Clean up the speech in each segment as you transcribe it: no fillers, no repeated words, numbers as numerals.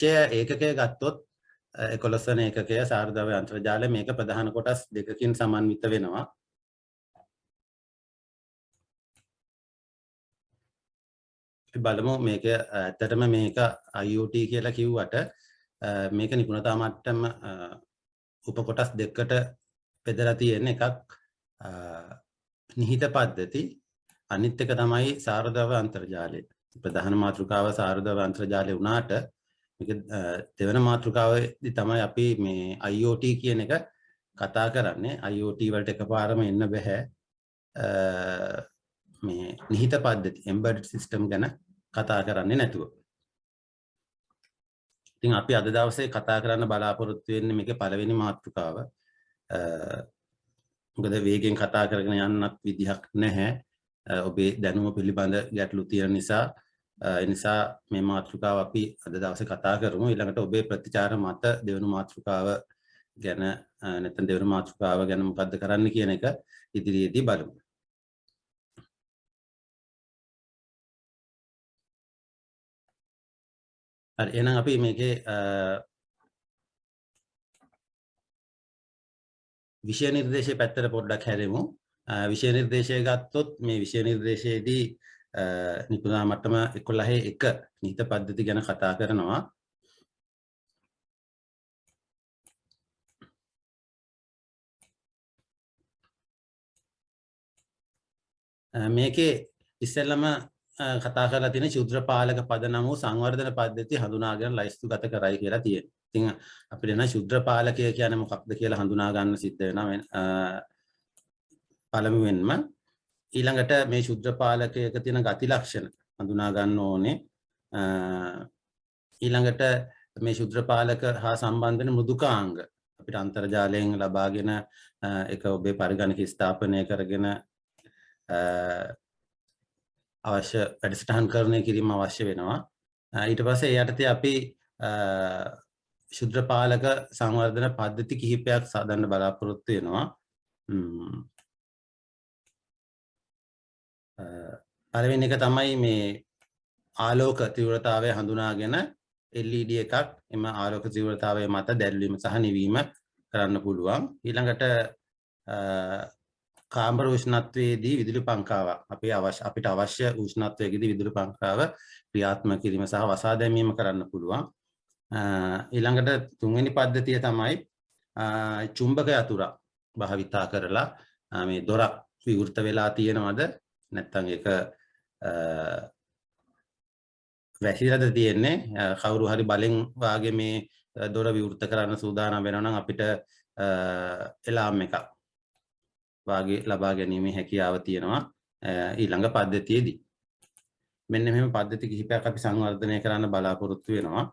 ඒකකය ගත්තොත් 11 වෙනි ඒකකය සාරද්‍රව්‍ය අන්තර්ජාලය මේක ප්‍රධාන කොටස් දෙකකින් සමන්විත වෙනවා. බලමු මේක ඇත්තටම මේක IoT කියලා කිව්වට මේක නිපුණතා මට්ටම උපකොටස් දෙකකට බෙදලා තියෙන එකක් නිහිත පද්ධති අනිත් එක තමයි සාරද්‍රව්‍ය අන්තර්ජාලය. ප්‍රධාන මාතෘකාව සාරද්‍රව්‍ය අන්තර්ජාලය වුණාට මේක දෙවන මාතෘකාවේදී තමයි අපි මේ IoT කියන එක කතා කරන්නේ. IoT වලට එකපාරම එන්න බෑ. මේ නිහිත පද්ධති embedded system ගැන කතා කරන්නේ නැතුව. ඉතින් අපි අද දවසේ කතා කරන්න බලාපොරොත්තු වෙන්නේ මේකේ පළවෙනි මාතෘකාව. මොකද වේගෙන් කතා කරගෙන යන්නත් විදිහක් නැහැ. ඔබේ දැනුම පිළිබඳ ගැටලු තියෙන නිසා ඒ නිසා මේ මාතෘකාව අපි අද දවසේ කතා කරමු. ඊළඟට ඔබේ ප්‍රතිචාර මත දෙවන මාතෘකාව ගැන නැත්නම් දෙවන මාතෘකාව ගැන මොකද්ද කරන්න කියන එක ඉදිරියේදී බලමු. හරි එහෙනම් අපි මේකේ විෂය නිර්දේශයේ පැත්තට පොඩ්ඩක් හැරෙමු. විෂය නිර්දේශය ගත්තොත් මේ විෂය නිර්දේශයේදී නිපුණතා මට්ටම 11 නිහිත පද්ධති ගැන කතා කරනවා. මේකේ ඉස්සෙල්ලම කතා කරලා තියෙන ශුද්‍රපාලක පදනම වූ සංවර්ධන පද්ධතිය හඳුනාගෙන ලයිස්තුගත කරයි කියලා තියෙනවා. ඉතින් අපිට නම් ශුද්‍රපාලකය කියන්නේ මොකක්ද කියලා හඳුනා ගන්න සිද්ධ වෙනවා. පළමුවෙන්ම ඊළඟට මේ ශුද්‍රපාලකයක තියෙන ගති ලක්ෂණ හඳුනා ගන්න ඕනේ. ඊළඟට මේ ශුද්‍රපාලක හා සම්බන්ධ වෙන මෘදුකාංග අපිට අන්තර්ජාලයෙන් ලබාගෙන ඒක ඔබේ පරිගණක ස්ථාපනය කරගෙන අවශ්‍ය වැඩසටහන් කරණය කිරීම අවශ්‍ය වෙනවා. ඊට පස්සේ ඒ යටතේ අපි ශුද්‍රපාලක සංවර්ධන පද්ධති කිහිපයක් සාදන්න බලාපොරොත්තු වෙනවා. පළවෙනි එක තමයි මේ ආලෝක තීව්‍රතාවය හඳුනාගෙන LED එකක් එම ආලෝක තීව්‍රතාවය මත දැල්වීම සහ නිවීම කරන්න පුළුවන්. ඊළඟට කාමර උෂ්ණත්වයේදී විදුලි පංකාවක් අපිට අවශ්‍ය උෂ්ණත්වයකදී විදුලි පංකාව ක්‍රියාත්මක කිරීම සහ වසා දැමීම කරන්න පුළුවන්. ඊළඟට තුන්වෙනි පද්ධතිය තමයි චුම්බක යතුරක් භාවිතා කරලා මේ දොරක් විවෘත වෙලා තියෙනවද නැත්නම් ඒක වැහිලාද තියෙන්නේ කවුරු හරි බලෙන් වාගේ මේ දොර විවෘත කරන්න සූදානම් වෙනවා නම් අපිට එලාම් එකක් වාගේ ලබා ගැනීමේ හැකියාව තියෙනවා ඊළඟ පද්ධතියේදී. මෙන්න මෙහෙම පද්ධති කිහිපයක් අපි සංවර්ධනය කරන්න බලාපොරොත්තු වෙනවා.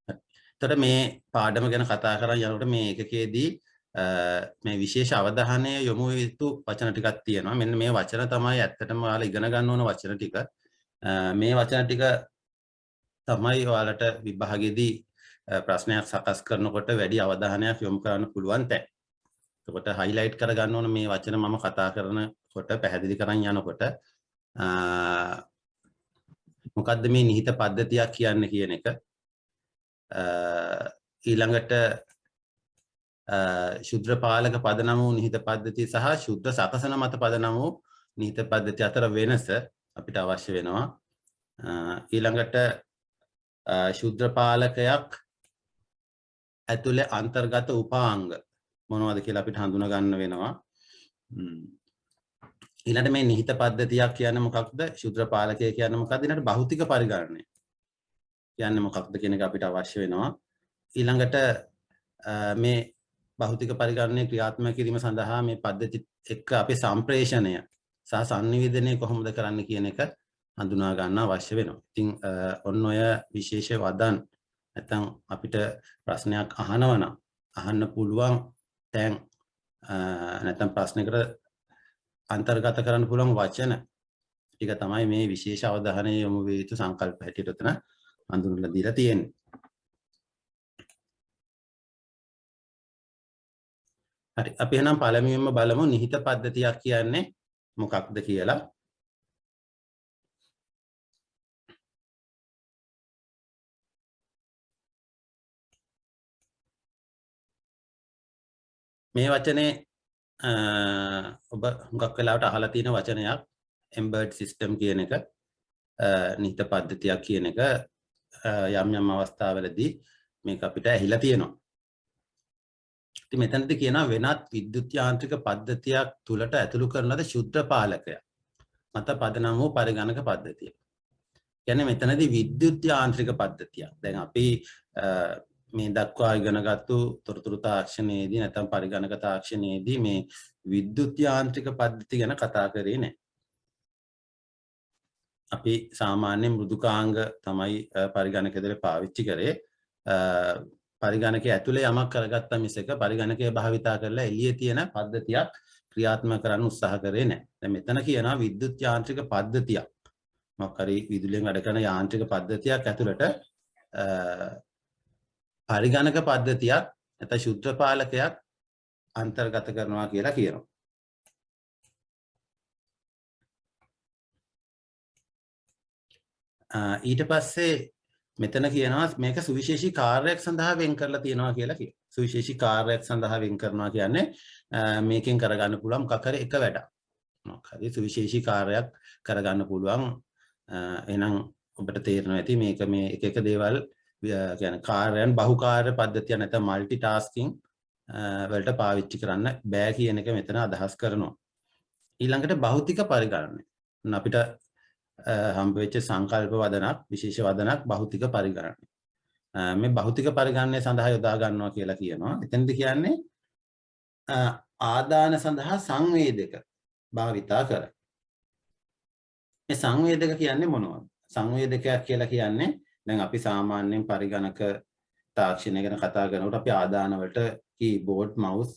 එතකොට මේ පාඩම ගැන කතා කරන් යනකොට මේ ඒකකයේදී මේ විශේෂ අවධානය යොමු යුතු වචන ටිකක් තියෙනවා. මෙන්න මේ වචන තමයි ඇත්තටම ඔයාලා ඉගෙන ගන්න ඕන වචන ටික. මේ වචන ටික තමයි ඔයාලට විභාගයේදී ප්‍රශ්නයක් සකස් කරනකොට වැඩි අවධානයක් යොමු කරන්න පුළුවන් තැන්. එතකොට highlight කර ගන්න ඕන මේ වචන මම කතා කරනකොට පැහැදිලි කරන් යනකොට මොකද්ද මේ නිහිත පද්ධතියක් කියන්නේ කියන එක. ඊළඟට ශුද්‍ර පාලක පදනම වූ නිහිත පද්ධතිය සහ ශුද්‍ර සකසන මත පදනම වූ නිහිත පද්ධතිය අතර වෙනස අපිට අවශ්‍ය වෙනවා. ඊළඟට ශුද්‍ර පාලකයක් ඇතුලේ අන්තර්ගත උපාංග මොනවද කියලා අපිට හඳුනා ගන්න වෙනවා. ඊළඟට මේ නිහිත පද්ධතියක් කියන්නේ මොකක්ද? ශුද්‍ර පාලකය කියන්නේ මොකක්ද? ඊළඟට භෞතික පරිගණනය කියන්නේ මොකක්ද කියන එක අපිට අවශ්‍ය වෙනවා. ඊළඟට මේ භෞතික පරිගණනය ක්‍රියාත්මක කිරීම සඳහා මේ පද්ධති එක්ක අපේ සම්ප්‍රේෂණය සහ සංනිවේදනය කොහොමද කරන්න කියන එක හඳුනා ගන්න අවශ්‍ය වෙනවා. ඉතින් ඔන්න ඔය විශේෂ වදන් නැත්නම් අපිට ප්‍රශ්නයක් අහනවා නම් අහන්න පුළුවන් තැන් නැත්නම් ප්‍රශ්නයකට අන්තර්ගත කරන්න පුළුවන් වචන ටික තමයි මේ විශේෂ අවධානය යොමු විය යුතු සංකල්ප හැටියට උතන හඳුන්වලා දීලා තියෙන්නේ. හරි අපි එහෙනම් පළමුවෙන්ම බලමු නිහිත පද්ධතියක් කියන්නේ මොකක්ද කියලා. මේ වචනේ ඔබ හුඟක් වෙලාවට අහලා තියෙන වචනයක් embedded system කියන එක නිහිත පද්ධතියක් කියන එක යම් අවස්ථාවලදී මේක අපිට ඇහිලා තියෙනවා. ඉතින් මෙතනදී කියනවා වෙනත් විද්‍යුත් යාන්ත්‍රික පද්ධතියක් තුලට ඇතුළු කරන ලද ශුද්ධ පාලකයක් මත පදනම් වූ පරිගණක පද්ධතිය. කියන්නේ මෙතනදී විද්‍යුත් යාන්ත්‍රික පද්ධතියක්. දැන් අපි මේ දක්වා ඉගෙනගත්තු තොරතුරු තාක්ෂණයේදී නැත්නම් පරිගණක තාක්ෂණයේදී මේ විද්‍යුත් යාන්ත්‍රික පද්ධති ගැන කතා කරේ නැහැ. අපි සාමාන්‍ය මෘදුකාංග තමයි පරිගණකයේදී පාවිච්චි කරේ. පරිගණකයේ ඇතුලේ යමක් කරගත්තා මිසක පරිගණකයේ භාවිතා කරලා එළියේ තියෙන පද්ධතියක් ක්‍රියාත්මක කරන්න උත්සාහ කරේ නැහැ. දැන් මෙතන කියනවා විද්‍යුත් යාන්ත්‍රික පද්ධතියක්. මොකක් හරි විදුලියෙන් වැඩ කරන යාන්ත්‍රික පද්ධතියක් ඇතුළට පරිගණක පද්ධතියක් නැත්නම් ශුද්ධ පාලකයක් අන්තර්ගත කරනවා කියලා කියනවා. ඊට පස්සේ මෙතන කියනවා මේක සුවිශේෂී කාර්යයක් සඳහා වෙන් කරලා තියෙනවා කියලා කියනවා. සුවිශේෂී කාර්යයක් සඳහා වෙන් කරනවා කියන්නේ මේකෙන් කරගන්න පුළුවන් මොකක් හරි එක වැඩක්. මොකක් හරි සුවිශේෂී කාර්යයක් කරගන්න පුළුවන්. එහෙනම් ඔබට තේරෙනවා ඇති මේක මේ එක දේවල් කියන්නේ කාර්යයන් බහුකාර්ය පද්ධතිය නැත්නම් মালටි ටාස්කින් වලට පාවිච්චි කරන්න බෑ කියන එක මෙතන අදහස් කරනවා. ඊළඟට භෞතික පරිගණනය. අපිට හම්බ වෙච්ච සංකල්ප වදනක් විශේෂ වදනක් භෞතික පරිගණනය. මේ භෞතික පරිගණනය සඳහා යොදා ගන්නවා කියලා කියනවා. එතනදී කියන්නේ ආදාන සඳහා සංවේදක භාවිතා කර. මේ සංවේදක කියන්නේ මොනවද? සංවේදකයක් කියලා කියන්නේ දැන් අපි සාමාන්‍යයෙන් පරිගණක තාක්ෂණය ගැන කතා කරනකොට අපි ආදාන වලට කීබෝඩ් මවුස්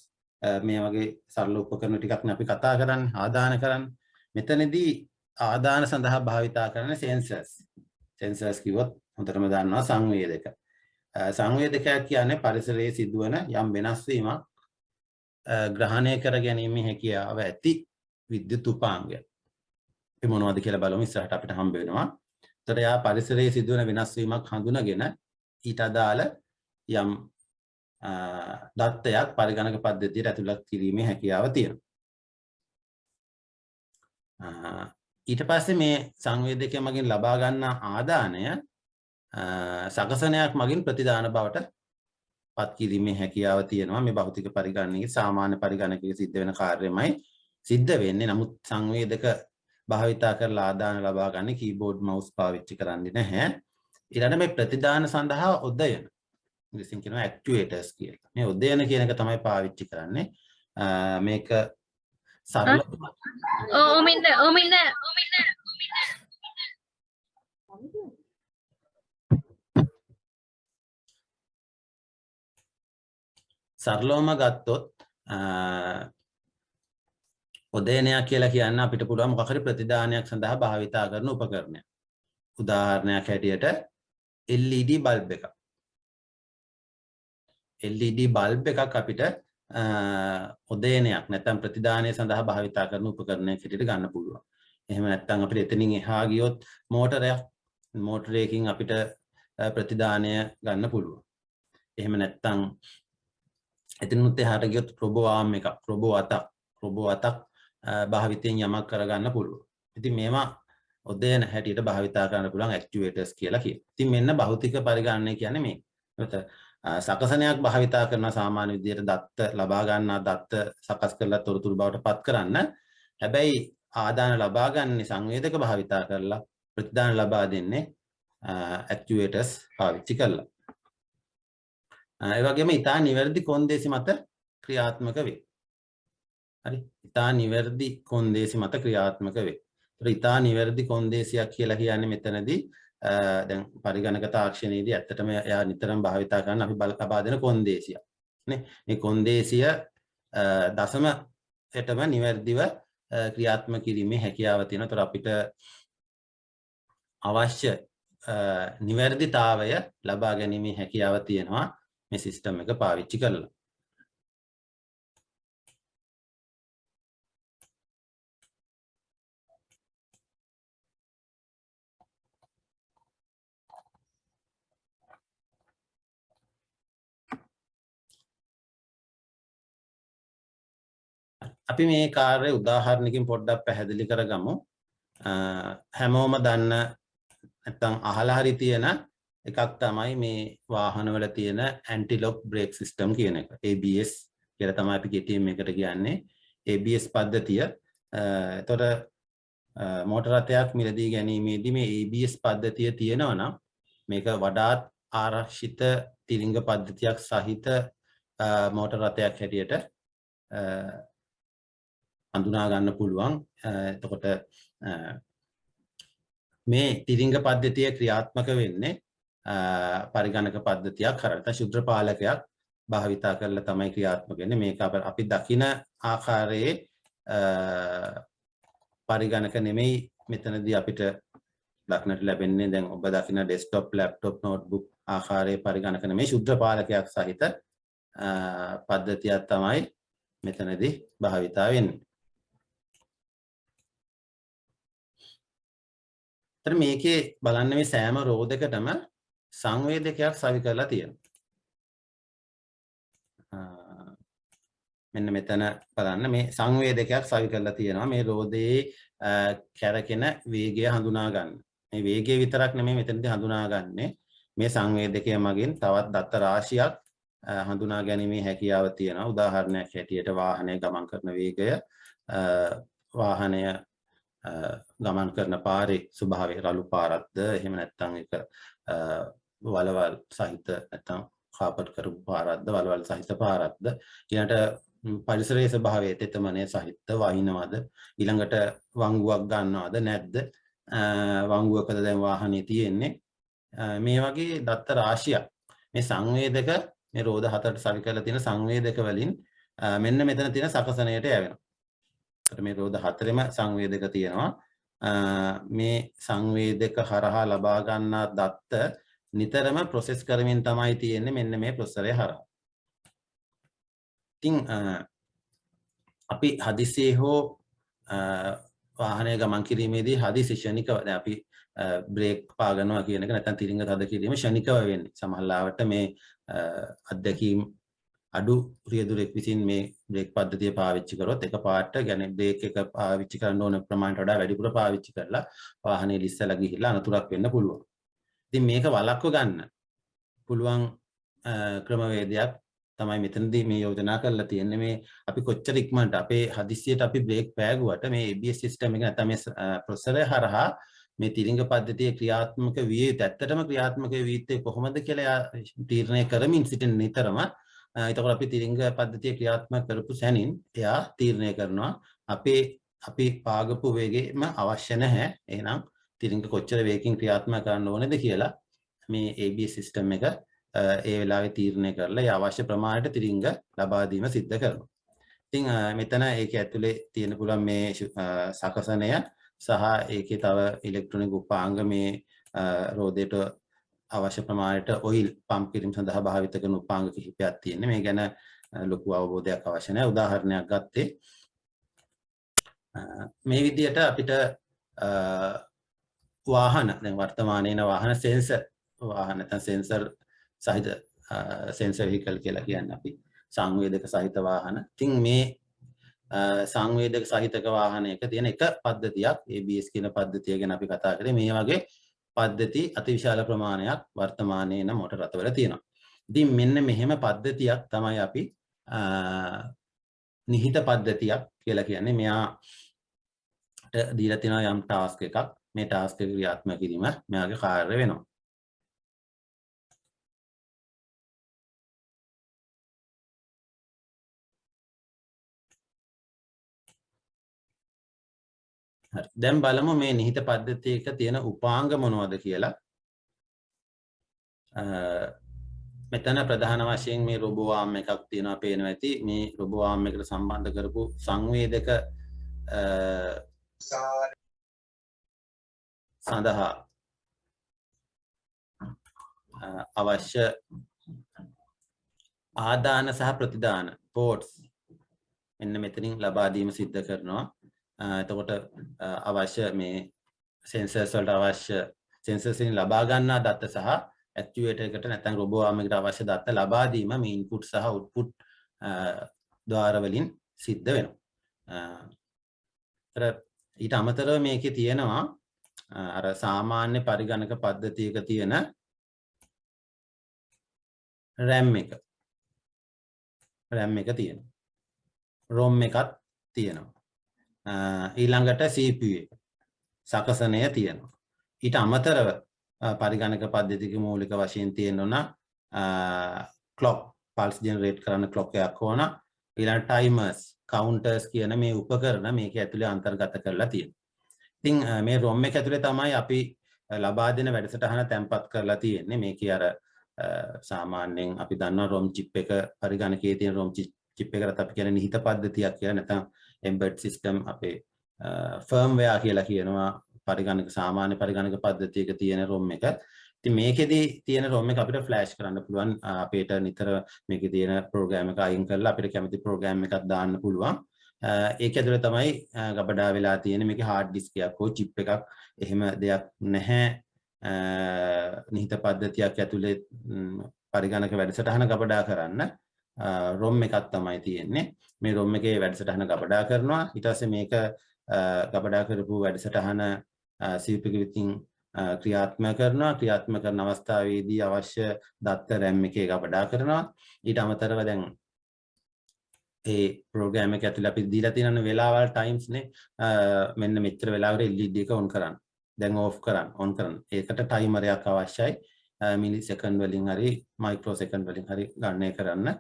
මේ වගේ සරල උපකරණ ටිකක් නේ අපි කතා කරන්නේ ආදාන කරන්නේ. මෙතනදී ආදාන සඳහා භාවිතා කරන සෙන්සර්ස් කිව්වොත් හොඳටම දන්නවා සංවේදක. සංවේදකයක් කියන්නේ පරිසරයේ සිදුවන යම් වෙනස් වීමක් ග්‍රහණය කර ගැනීම හැකියාව ඇති විද්‍යුත් උපාංගය. ඒ මොනවද කියලා බලමු ඉස්සරහට අපිට හම්බ වෙනවා. එතකොට යා පරිසරයේ සිදුවන වෙනස් වීමක් හඳුනගෙන ඊට අදාළ යම් දත්තයක් පරිගණක පද්ධතියට ඇතුළත් කිරීමේ හැකියාව තියෙනවා. ඊට පස්සේ මේ සංවේදකය මගින් ලබා ගන්න ආදානය සකසනයක් මගින් ප්‍රතිදාන බවට පත් කිරීමේ හැකියාව තියෙනවා. මේ භෞතික පරිගණනයේ සාමාන්‍ය පරිගණකයේ සිද්ධ වෙන කාර්යමයි සිද්ධ වෙන්නේ. නමුත් සංවේදක භාවිතා කරලා ආදාන ලබා ගන්න කීබෝඩ් මවුස් පාවිච්චි කරන්නේ නැහැ. ඊළඟ මේ ප්‍රතිදාන සඳහා උදයන ඉංග්‍රීසියෙන් කියනවා ඇක්චුේටර්ස් කියලා. මේ උදයන කියන එක තමයි පාවිච්චි කරන්නේ. මේක සරල සරලවම ගත්තොත් උදයනයක් කියලා කියන්න අපිට පුළුවන් මොකක් හරි ප්‍රතිදානයක් සඳහා භාවිතා කරන උපකරණයක්. උදාහරණයක් හැටියට LED බල්බ් එකක්. LED බල්බ් එකක් අපිට උදයනයක් නැත්නම් ප්‍රතිදානය සඳහා භාවිතා කරන උපකරණයක් හැටියට ගන්න පුළුවන්. එහෙම නැත්නම් අපිට එතනින් එහා ගියොත් මෝටරයකින් අපිට ප්‍රතිදානය ගන්න පුළුවන්. එහෙම නැත්නම් එතනිනුත් එහාට ගියොත් රොබෝ ආම් එකක්, රොබෝ අතක් භාවිතයෙන් යමක් කරගන්න පුළුවන්. ඉතින් මේවා උදයන හැටියට භාවිතා කරන්න පුළුවන් ඇක්චුේටර්ස් කියලා කියනවා. ඉතින් මෙන්න භෞතික පරිගණනය කියන්නේ මේ. සකසනයක් භාවිතා කරන සාමාන්‍ය විදිහට දත්ත ලබා ගන්නා දත්ත සකස් කරලා තොරතුරු බවට පත් කරන්න. හැබැයි ආදාන ලබා ගන්න සංවේදක භාවිතා කරලා ප්‍රතිදාන ලබා දෙන්නේ ඇක්චුේටර්ස් පාවිච්චි කරලා. ඒ වගේම ඊටා නිවැරදි කොන්දේසි මත ක්‍රියාත්මක වේ. හරි. ඊටා නිවැරදි කොන්දේසි මත ක්‍රියාත්මක වේ. ඒතර ඊටා නිවැරදි කොන්දේසියක් කියලා කියන්නේ මෙතනදී දැන් පරිගණක තාක්ෂණයේදී ඇත්තටම එයා නිතරම භාවිතා කරන අපි ලබා දෙන කොන්දේසිය. නේ? මේ කොන්දේසිය දශමයටම නිවැරදිව ක්‍රියාත්මක කිරීමේ හැකියාව තියෙනවා. ඒතර අපිට අවශ්‍ය නිවැරදිතාවය ලබා ගැනීමේ හැකියාව තියෙනවා මේ සිස්ටම් එක පාවිච්චි කරලා. අපි මේ කාර්යය උදාහරණකින් පොඩ්ඩක් පැහැදිලි කරගමු. හැමෝම දන්න නැත්නම් අහලා හරි තියෙන එකක් තමයි මේ වාහනවල තියෙන ඇන්ටි ලොක් බ්‍රේක් සිස්ටම් කියන එක. ABS කියලා තමයි අපි කෙටියෙන් මේකට කියන්නේ. ABS පද්ධතිය. එතකොට මෝටර රථයක් මිලදී ගැනීමේදී මේ ABS පද්ධතිය තියෙනවා නම් මේක වඩාත් ආරක්ෂිත තිරිංග පද්ධතියක් සහිත මෝටර රථයක් හැටියට හඳුනා ගන්න පුළුවන්. එතකොට මේ තිරිංග පද්ධතිය ක්‍රියාත්මක වෙන්නේ පරිගණක පද්ධතියක් හරහා ශුද්‍ර පාලකයක් භාවිතා කරලා තමයි ක්‍රියාත්මක වෙන්නේ. මේක අපි දකින ආකාරයේ පරිගණක නෙමෙයි මෙතනදී අපිට දක්නට ලැබෙන්නේ. දැන් ඔබ දකින ඩෙස්ක්ටොප් ලැප්ටොප් නෝට්බුක් ආකාරයේ පරිගණක නෙමෙයි ශුද්‍ර පාලකයක් සහිත පද්ධතියක් තමයි මෙතනදී භාවිතා වෙන්නේ. එතන මේකේ බලන්න මේ සෑම රෝදයකටම සංවේදකයක් සවි කරලා තියෙනවා. මෙන්න මෙතන බලන්න මේ සංවේදකයක් සවි කරලා තියෙනවා මේ රෝදයේ කැරකෙන වේගය හඳුනා ගන්න. මේ වේගය විතරක් නෙමෙයි මෙතනදී හඳුනාගන්නේ මේ සංවේදකය මගින් තවත් දත්ත රාශියක් හඳුනා ගැනීමේ හැකියාව තියෙනවා. උදාහරණයක් හැටියට වාහනය ගමන් කරන වේගය, වාහනය ගමන් කරන පාරේ ස්වභාවය රළු පාරක්ද එහෙම නැත්නම් ඒක වලවල් සහිත නැත්නම් කාපට් කරපු පාරක්ද වලවල් සහිත පාරක්ද ඊළඟට පරිසරයේ ස්වභාවය තෙතමනේ සහිත වහිනවද ඊළඟට වංගුවක් ගන්නවද නැද්ද වංගුවකද දැන් වාහනේ තියෙන්නේ මේ වගේ දත්ත රාශියක් මේ සංවේදක මේ රෝද හතරට සවි කරලා තියෙන සංවේදක වලින් මෙන්න මෙතන තියෙන සකසණයට යවෙනවා. මේ රෝද හතරෙම සංවේදක තියෙනවා. මේ සංවේදක හරහා ලබා ගන්නා දත්ත නිතරම ප්‍රොසෙස් කරමින් තමයි තියෙන්නේ මෙන්න මේ ප්‍රොසෙසරය හරහා. ඉතින් අපි හදිසියේ හෝ වාහනය ගමන් කිරීමේදී හදිසි ක්ෂණිකව දැන් අපි බ්‍රේක් පාගනවා කියන එක නැත්නම් තිරිංග තද කිරීම ක්ෂණිකව වෙන්නේ. සමහරවිට මේ අත්දැකීම් අඩු රියදුරෙක් විසින් මේ බ්‍රේක් පද්ධතිය පාවිච්චි කරොත් එකපාරට يعني බ්‍රේක් එක පාවිච්චි කරන්න ඕන ප්‍රමාණයට වඩා වැඩිපුර පාවිච්චි කරලා වාහනේ ලිස්සලා ගිහිල්ලා අනතුරක් වෙන්න පුළුවන්. ඉතින් මේක වළක්ව ගන්න පුළුවන් ක්‍රමවේදයක් තමයි මෙතනදී මේ යෝජනා කරලා තියෙන්නේ. මේ අපි කොච්චර ඉක්මනට අපේ හදිස්සියට අපි බ්‍රේක් පෑගුවට මේ ABS සිස්ටම් එක නැත්නම් මේ ප්‍රොසෙසරය හරහා මේ තිරිංග පද්ධතිය ක්‍රියාත්මක විය යුතු ඇත්තටම ක්‍රියාත්මක විය යුත්තේ කොහොමද කියලා තීරණය කරමින් සිටින නිතරම එතකොට අපි තිරිංග පද්ධතිය ක්‍රියාත්මක කරපු සැනින් එයා තීරණය කරනවා අපි පාගපු වේගෙම අවශ්‍ය නැහැ. එහෙනම් තිරිංග කොච්චර වේගකින් ක්‍රියාත්මක කරන්න ඕනේද කියලා මේ ABS සිස්ටම් එක ඒ වෙලාවේ තීරණය කරලා ඒ අවශ්‍ය ප්‍රමාණයට තිරිංග ලබා දීම සිද්ධ කරනවා. ඉතින් මෙතන ඒක ඇතුලේ තියෙන පුළුවන් මේ සකසනය සහ ඒකේ තව ඉලෙක්ට්‍රොනික උපාංග මේ රෝදයට අවශ්‍ය ප්‍රමාණයට ඔයිල් පම්ප් කිරීම සඳහා භාවිත කරන උපාංග කිහිපයක් තියෙනවා. මේ ගැන ලොකු අවබෝධයක් අවශ්‍ය නැහැ. උදාහරණයක් ගත්තේ මේ විදිහට අපිට වාහන දැන් වර්තමානයේ වාහන සෙන්සර් වාහන නැත්නම් සෙන්සර් සහිත සෙන්සර් වෙහිකල් කියලා කියන්නේ අපි සංවේදක සහිත වාහන. ඉතින් මේ සංවේදක සහිතක වාහනයක තියෙන එක පද්ධතියක් ABS කියන පද්ධතිය ගැන අපි කතා කරේ. මේ වගේ පද්ධති අතිවිශාල ප්‍රමාණයක් වර්තමානයේ න මොටර රථවල තියෙනවා. ඉතින් මෙන්න මෙහෙම පද්ධතියක් තමයි අපි නිහිත පද්ධතියක් කියලා කියන්නේ. මෙයාට දීලා තියෙනවා යම් ටාස්ක් එකක්. මේ ටාස්ක් එක ක්‍රියාත්මක කිරීම මෙයාගේ කාර්ය වෙනවා. හරි. දැන් බලමු මේ නිහිත පද්ධතියක තියෙන උපාංග මොනවද කියලා. මෙතන ප්‍රධාන වශයෙන් මේ රොබෝ ආර්ම් එකක් තියෙනවා පේනවා ඇති. මේ රොබෝ ආර්ම් එකට සම්බන්ධ කරපු සංවේදක සඳහා අවශ්‍ය ආදාන සහ ප්‍රතිදාන පෝට්ස් මෙන්න මෙතනින් ලබා දීම සිද්ධ කරනවා. එතකොට අවශ්‍ය මේ සෙන්සර්ස් වලට අවශ්‍ය සෙන්සර්ස් වලින් ලබා ගන්නා දත්ත සහ ඇක්චුවේටර් එකට නැත්නම් රොබෝ ආර්ම් එකට අවශ්‍ය දත්ත ලබා දීම මේ ඉන්පුට් සහ අවුට්පුට් ద్వාර වලින් සිද්ධ වෙනවා. ඊට අමතරව මේකේ තියෙනවා අර සාමාන්‍ය පරිගණක පද්ධතියක තියෙන RAM එක තියෙනවා. ROM එකක් තියෙනවා. ඊළඟට CPU එක සකසනය තියෙනවා. ඊට අමතරව පරිගණක පද්ධතියක මූලික වශයෙන් තියෙනවා clock pulse generate කරන්න clock එකක් ඕන. ඊළඟ timers counters කියන මේ උපකරණ මේක ඇතුලේ අන්තර්ගත කරලා තියෙනවා. ඉතින් මේ ROM එක ඇතුලේ තමයි අපි ලබා දෙන වැඩසටහන තැන්පත් කරලා තියෙන්නේ. මේකේ අර සාමාන්‍යයෙන් අපි දන්නවා ROM chip එක පරිගණකයේ තියෙන ROM chip එකකට අපි කියන්නේ නිහිත පද්ධතියක් කියලා නැත්නම් embed system අපේ firmware කියලා කියනවා පරිගණක සාමාන්‍ය පරිගණක පද්ධතියක තියෙන ROM එක. ඉතින් මේකෙදි තියෙන ROM එක අපිට flash කරන්න පුළුවන්. අපිට නිතර මේකේ තියෙන program එක අයින් කරලා අපිට කැමති program එකක් දාන්න පුළුවන්. ඒක ඇතුලේ තමයි ගබඩා වෙලා තියෙන්නේ. මේකේ hard disk එකක් හෝ chip එකක් එහෙම දෙයක් නැහැ. නිහිත පද්ධතියක් ඇතුලේ පරිගණක වැඩසටහන ගබඩා කරන්න ROM එකක් තමයි තියෙන්නේ. මේ ROM එකේ වැඩසටහන ගබඩා කරනවා. ඊට පස්සේ මේක ගබඩා කරපු වැඩසටහන CPU එක විසින් ක්‍රියාත්මක කරනවා. ක්‍රියාත්මක කරන අවස්ථාවේදී අවශ්‍ය දත්ත RAM එකේ ගබඩා කරනවා. ඊට අමතරව දැන් ඒ ප්‍රෝග්‍රෑම් එක ඇතුලේ අපි දීලා තියෙන වෙලාවල් ටයිම්ස් නේ මෙන්න මෙච්චර වෙලාවකට LED එක ඔන් කරන්න. දැන් ඕෆ් කරන්න ඔන් කරන්න. ඒකට ටයිමර් එකක් අවශ්‍යයි. මිලි සෙකන්ඩ් වලින් හරි මයික්‍රෝ සෙකන්ඩ් වලින් හරි ගණනය කරන්න.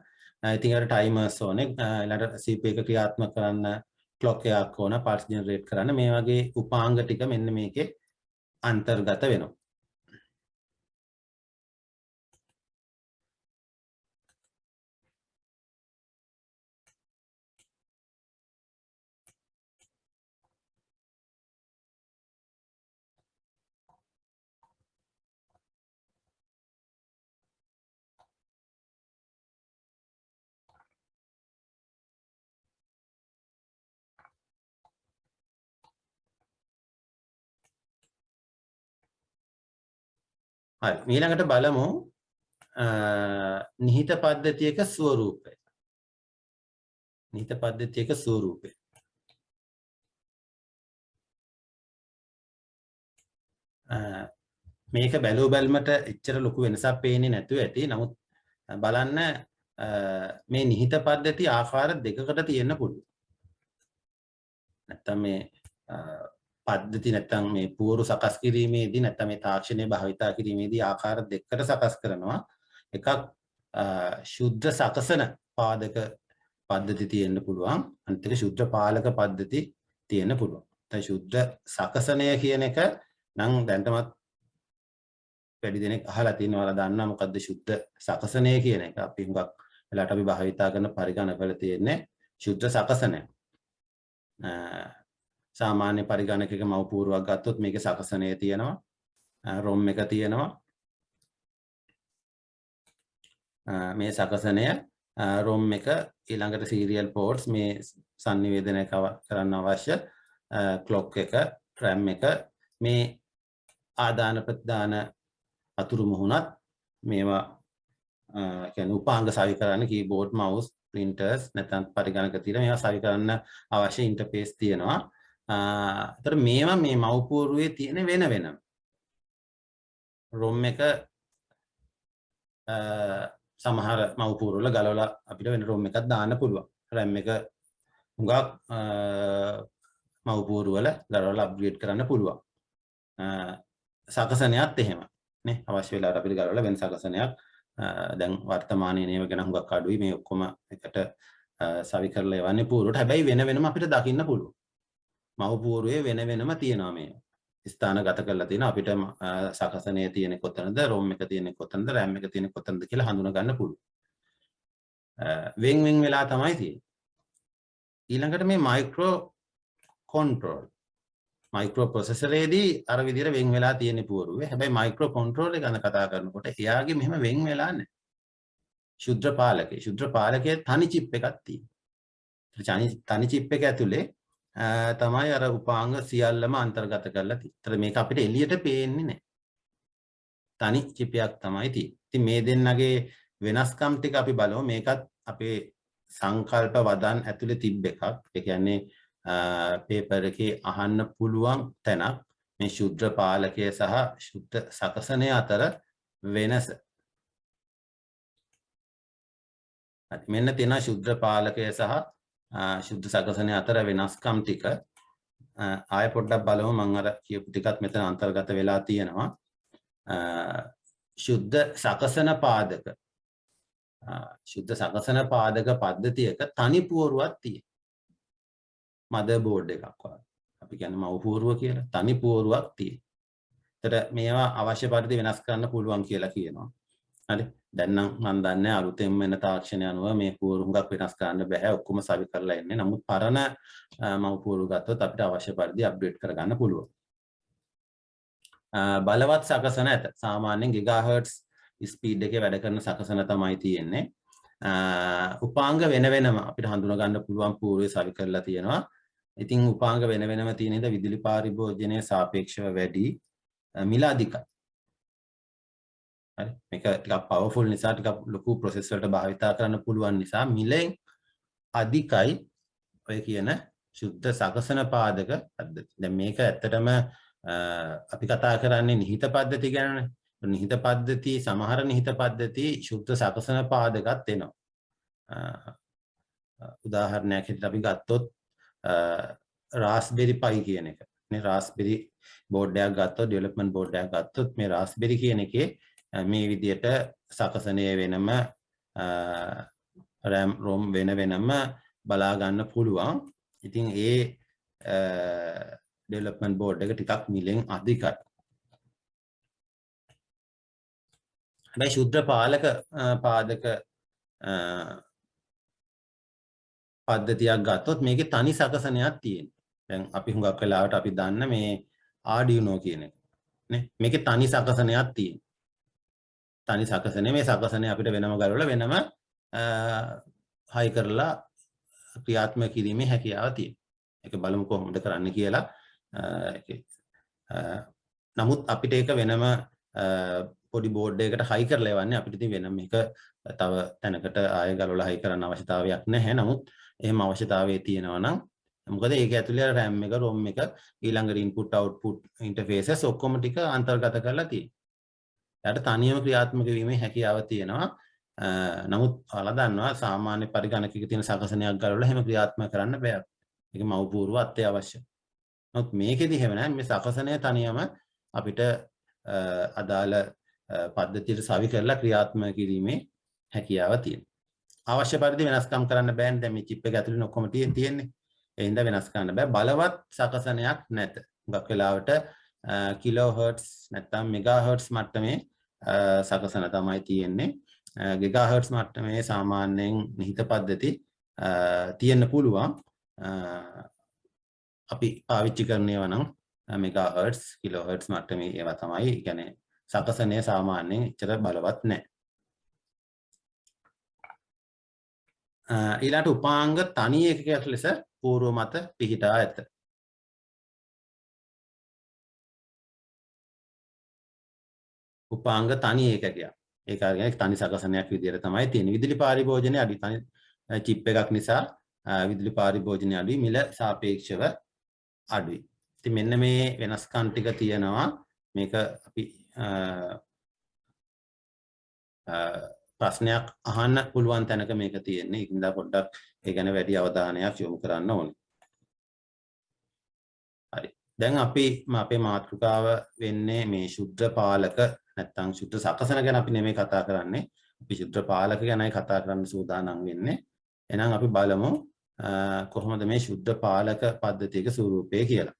ඉතින් ඒකට ටයිමර්ස් ඕනේ. ඊළඟට CPU එක ක්‍රියාත්මක කරන්න ක්ලොක් එකක් ඕන. පල්ස් ජෙනරේට් කරන්න. මේ වගේ උපාංග ටික මෙන්න මේකේ අන්තර්ගත වෙනවා. හරි ඊළඟට බලමු නිහිත පද්ධතියක ස්වරූපය. නිහිත පද්ධතියක ස්වරූපය. මේක බැලුව බැලමට එච්චර ලොකු වෙනසක් පේන්නේ නැතුව ඇති. නමුත් බලන්න මේ නිහිත පද්ධති ආකාර දෙකකට තියෙන්න පුළුවන්. නැත්තම් මේ පද්ධති නැත්තම් මේ පුවරු සකස් කිරීමේදී නැත්තම් මේ තාක්ෂණය භාවිතා කිරීමේදී ආකාර දෙකකට සකස් කරනවා. එකක් ශුද්ධ සකසන පාදක පද්ධති තියෙන්න පුළුවන්. අනිත් එක ශුද්ධ පාලක පද්ධති තියෙන්න පුළුවන්. දැන් ශුද්ධ සකසනය කියන එක නම් දැන්ටමත් වැඩි දෙනෙක් අහලා තියෙනවා දන්නා මොකද්ද ශුද්ධ සකසනය කියන එක. අපි හුඟක් වෙලාවට අපි භාවිතා කරන පරිගණකවල තියෙන්නේ ශුද්ධ සකසනය. සාමාන්‍ය පරිගණකයක මව්පූරුවක් ගත්තොත් මේකේ සකසනය තියෙනවා. ROM එක තියෙනවා. මේ සකසනය ROM එක ඊළඟට serial ports මේ sannivedana කරන්න අවශ්‍ය clock එක RAM එක මේ ආදාන ප්‍රදාන අතුරු මුහුණත් මේවා කියන්නේ උපාංග සවි කරන්න keyboard mouse printers නැත්නම් පරිගණක තියෙන මේවා සවි කරන්න අවශ්‍ය interface තියෙනවා. ඒතර මේවා මේ මව්පූරුවේ තියෙන වෙන වෙනම ROM එක සමහර මව්පූරු වල ගලවලා අපිට වෙන ROM එකක් දාන්න පුළුවන්. RAM එක හුඟක් මව්පූරු වල ගලවලා අප්ග්‍රේඩ් කරන්න පුළුවන්. සකසනයත් එහෙම නේ අවශ්‍ය වෙලාවට අපිට ගලවලා වෙන සකසනයක් දැන් වර්තමානයේ නේව ගැන හුඟක් අඩුයි මේ ඔක්කොම එකට සවි කරලා යවන්නේ පූරුවට. හැබැයි වෙන වෙනම අපිට දකින්න පුළුවන්. මව්පූරුවේ වෙන වෙනම තියෙනවා මේ ස්ථානගත කරලා තියෙනවා අපිට සකසනයේ තියෙන කොතනද ROM එක තියෙන කොතනද RAM එක තියෙන කොතනද කියලා හඳුනා ගන්න පුළුවන්. වෙන් වෙලා තමයි තියෙන්නේ. ඊළඟට මේ මයික්‍රෝ කන්ට්‍රෝල් මයික්‍රෝ ප්‍රොසෙසරේදී අර විදිහට වෙන් වෙලා තියෙන පුවරුවේ. හැබැයි මයික්‍රෝ කන්ට්‍රෝල් එක ගැන කතා කරනකොට එයාගේ මෙහෙම වෙන් වෙලා නැහැ. ශුද්ධ පාලකේ. ශුද්ධ පාලකයේ තනි චිප් එකක් තියෙනවා. තනි චිප් එක ඇතුලේ තමයි අර උපාංග සියල්ලම අන්තර්ගත කරලා තියෙන්නේ. මේක අපිට එළියට පේන්නේ නැහැ. තනි චිප් එකක් තමයි තියෙන්නේ. ඉතින් මේ දෙන්නගේ වෙනස්කම් ටික අපි බලමු. මේකත් අපේ සංකල්ප වදන් ඇතුලේ තිබ්බ එකක්. ඒ කියන්නේ පේපර් එකේ අහන්න පුළුවන් තැනක් මේ ශුද්‍ර පාලකය සහ ශුද්ධ සකසනය අතර වෙනස. මෙන්න තියෙනවා ශුද්‍ර පාලකය සහ ශුද්ධ සකසනය අතර වෙනස්කම් ටික. ආය පොඩ්ඩක් බලමු. මම අර කියපු ටිකත් මෙතන අන්තර්ගත වෙලා තියෙනවා. ශුද්ධ සකසන පාදක පද්ධතියක තනි පුවරුවක් තියෙනවා. මදර් බෝඩ් එකක් වගේ. අපි කියන්නේ මව් පුවරුව කියලා. තනි පුවරුවක් තියෙනවා. ඒතර මේවා අවශ්‍ය පරිදි වෙනස් කරන්න පුළුවන් කියලා කියනවා. හරි. දැන් නම් මම දන්නේ අලුතෙන් එන තාක්ෂණය අනුව මේ පුවරු හුඟක් වෙනස් කරන්න බෑ. ඔක්කොම සවි කරලා එන්නේ. නමුත් පරණ මව් පුවරු ගත්තොත් අපිට අවශ්‍ය පරිදි අප්ඩේට් කරගන්න පුළුවන්. බලවත් සකසන ඇත. සාමාන්‍යයෙන් ගිගාහර්ට්ස් ස්පීඩ් එකේ වැඩ කරන සකසන තමයි තියෙන්නේ. උපාංග වෙන වෙනම අපිට හඳුනා ගන්න පුළුවන් පූර්වයේ සවි කරලා තියෙනවා. ඉතින් උපාංග වෙන වෙනම තියෙන හින්දා විදුලි පාරිභෝජනයේ සාපේක්ෂව වැඩි, මිල අධිකයි. හරි. මේක ටිකක් පවර්ෆුල් නිසා ටිකක් ලොකු ප්‍රොසෙස් වලට භාවිතා කරන්න පුළුවන් නිසා මිලෙන් අධිකයි ඔය කියන ශුද්ධ සකසන පාදක පද්ධතිය. දැන් මේක ඇත්තටම අපි කතා කරන්නේ නිහිත පද්ධති ගැනනේ. නිහිත පද්ධති සමහර නිහිත පද්ධති ශුද්ධ සකසන පාදකත් එනවා. උදාහරණයක් හිතට අපි ගත්තොත් රාස්බෙරි පයි කියන එක. මේ රාස්බෙරි බෝඩ් එකක් ගත්තොත් ඩෙවලොප්මන්ට් බෝඩ් එකක් ගත්තොත් මේ රාස්බෙරි කියන එකේ මේ විදියට සකසනය වෙනම RAM ROM වෙන වෙනම බලා ගන්න පුළුවන්. ඉතින් ඒ ඩෙවලොප්මන්ට් බෝඩ් එක ටිකක් මිලෙන් අධිකයි. හැබැයි ශුද්ධ පාලක පාදක පද්ධතියක් ගත්තොත් මේකේ තනි සකසනයක් තියෙනවා. දැන් අපි හුඟක් වෙලාවට අපි දන්න මේ Arduino කියන එක නේ. මේකේ තනි සකසනයක් තියෙනවා. තනි සකසනේ මේ සකසනේ අපිට වෙනම ගලවලා වෙනම හයි කරලා ක්‍රියාත්මක කිරීමේ හැකියාව තියෙනවා. ඒක බලමු කොහොමද කරන්න කියලා. නමුත් අපිට ඒක වෙනම පොඩි බෝඩ් එකකට හයි කරලා එවන්නේ අපිට ඉතින් වෙනම මේක තව තැනකට ආයෙ ගලවලා හයි කරන්න අවශ්‍යතාවයක් නැහැ. නමුත් එහෙම අවශ්‍යතාවය තියෙනවා නම් මොකද ඒක ඇතුලේ RAM එක ROM එක ඊළඟට input output interfaces ඔක්කොම ටික අන්තර්ගත කරලා තියෙනවා. යාට තනියම ක්‍රියාත්මක වීමේ හැකියාව තියෙනවා. නමුත් ඔයාලා දන්නවා සාමාන්‍ය පරිගණකයක තියෙන සකසනයක් ගලවලා එහෙම ක්‍රියාත්මක කරන්න බෑ. ඒක මව්පූර්ව අත්‍යවශ්‍යයි. නමුත් මේකෙදි එහෙම නැහැ. මේ සකසනය තනියම අපිට අදාළ පද්ධතියට සවි කරලා ක්‍රියාත්මක කිරීමේ හැකියාව තියෙනවා. අවශ්‍ය පරිදි වෙනස්කම් කරන්න බෑනේ. දැන් මේ චිප් එක ඇතුලේ ඔක්කොම තියෙන්නේ. ඒ හින්දා වෙනස් කරන්න බෑ. බලවත් සකසනයක් නැත. හුඟක් වෙලාවට කිලෝහර්ට්ස් නැත්නම් මෙගාහර්ට්ස් මට්ටමේ සකසන තමයි තියෙන්නේ. ගිගාහර්ට්ස් මට්ටමේ සාමාන්‍යයෙන් නිහිත පද්ධති තියෙන්න පුළුවන්. අපි පාවිච්චි කරන ඒවා නම් මෙගාහර්ට්ස් කිලෝහර්ට්ස් මට්ටමේ ඒවා තමයි. ඒ කියන්නේ සකසනය සාමාන්‍යයෙන් එච්චර බලවත් නැහැ. ඊළාට උපාංග තනි ඒකකයක් ලෙස පූර්ව මත පිහිටා ඇත. උපාංග තනි ඒකකයක්. ඒක කියන්නේ තනි සකසනයක් විදිහට තමයි තියෙන්නේ. විදුලි පාරිභෝජනයේ අඩි තනි චිප් එකක් නිසා විදුලි පාරිභෝජනයේ අඩි මිල සාපේක්ෂව අඩුයි. ඉතින් මෙන්න මේ වෙනස්කම් ටික තියෙනවා. මේක අපි ප්‍රශ්නයක් අහන්න පුළුවන් තැනක මේක තියෙන්නේ. ඒකින්ද පොඩ්ඩක් ඒ ගැන වැඩි අවධානයක් යොමු කරන්න ඕනේ. හරි. දැන් අපි අපේ මාතෘකාව වෙන්නේ මේ ශුද්ධ පාලක නැත්නම් ශුද්ධ සකසන ගැන අපි නෙමෙයි කතා කරන්නේ. අපි ශුද්ධ පාලක ගැනයි කතා කරන්න සූදානම් වෙන්නේ. එහෙනම් අපි බලමු කොහොමද මේ ශුද්ධ පාලක පද්ධතියක ස්වරූපය කියලා.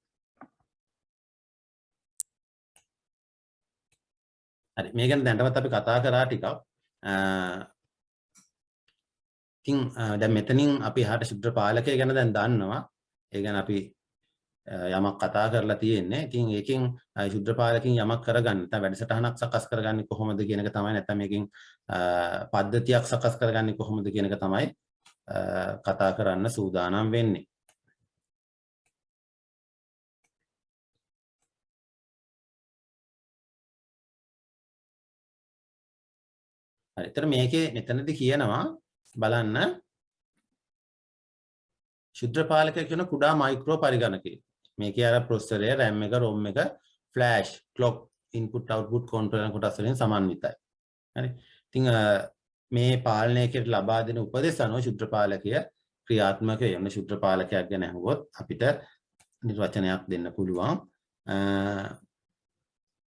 හරි. මේ ගැන දැනටමත් අපි කතා කරා ටිකක්. ඉතින් දැන් මෙතනින් අපි එහාට ශුද්ධ පාලකය ගැන දැන් දන්නවා. ඒ ගැන අපි යමක් කතා කරලා තියෙන්නේ. ඉතින් ඒකෙන් ශුද්ධ පාලකකින් යමක් කරගන්න නැත්නම් වැඩසටහනක් සකස් කරගන්නේ කොහොමද කියන එක තමයි නැත්නම් මේකෙන් පද්ධතියක් සකස් කරගන්නේ කොහොමද කියන එක තමයි කතා කරන්න සූදානම් වෙන්නේ. හරි. ඒතර මේකේ මෙතනදී කියනවා බලන්න ශුද්‍ර පාලකය කියන කුඩා මයික්‍රෝ පරිගණකය. මේකේ අර ප්‍රොසෙසරය, RAM එක, ROM එක, flash, clock, input output controller කොටස් වලින් සමන්විතයි. හරි. ඉතින් මේ පාලනයකට ලබා දෙන උපදෙස් අනුව ශුද්‍ර පාලකය ක්‍රියාත්මක වෙන ශුද්‍ර පාලකයක් ගැන අහුවොත් අපිට නිර්වචනයක් දෙන්න පුළුවන්.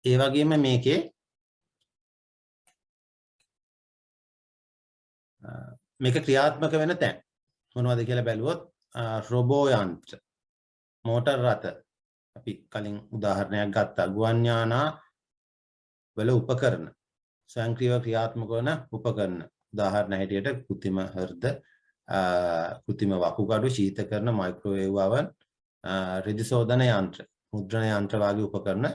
ඒ වගේම මේකේ මේක ක්‍රියාත්මක වෙන තැන් මොනවද කියලා බැලුවොත් රොබෝ යන්ත්‍ර, මෝටර් රථ, අපි කලින් උදාහරණයක් ගත්තා, ගුවන් යානා වල උපකරණ, ස්වයංක්‍රීයව ක්‍රියාත්මක වන උපකරණ, උදාහරණ හැටියට කෘත්‍රිම හෘද, කෘත්‍රිම වකුගඩු, ශීතකරණ, මයික්‍රෝවේව් oven, රිදි සෝදන යන්ත්‍ර, මුද්‍රණ යන්ත්‍ර වගේ උපකරණ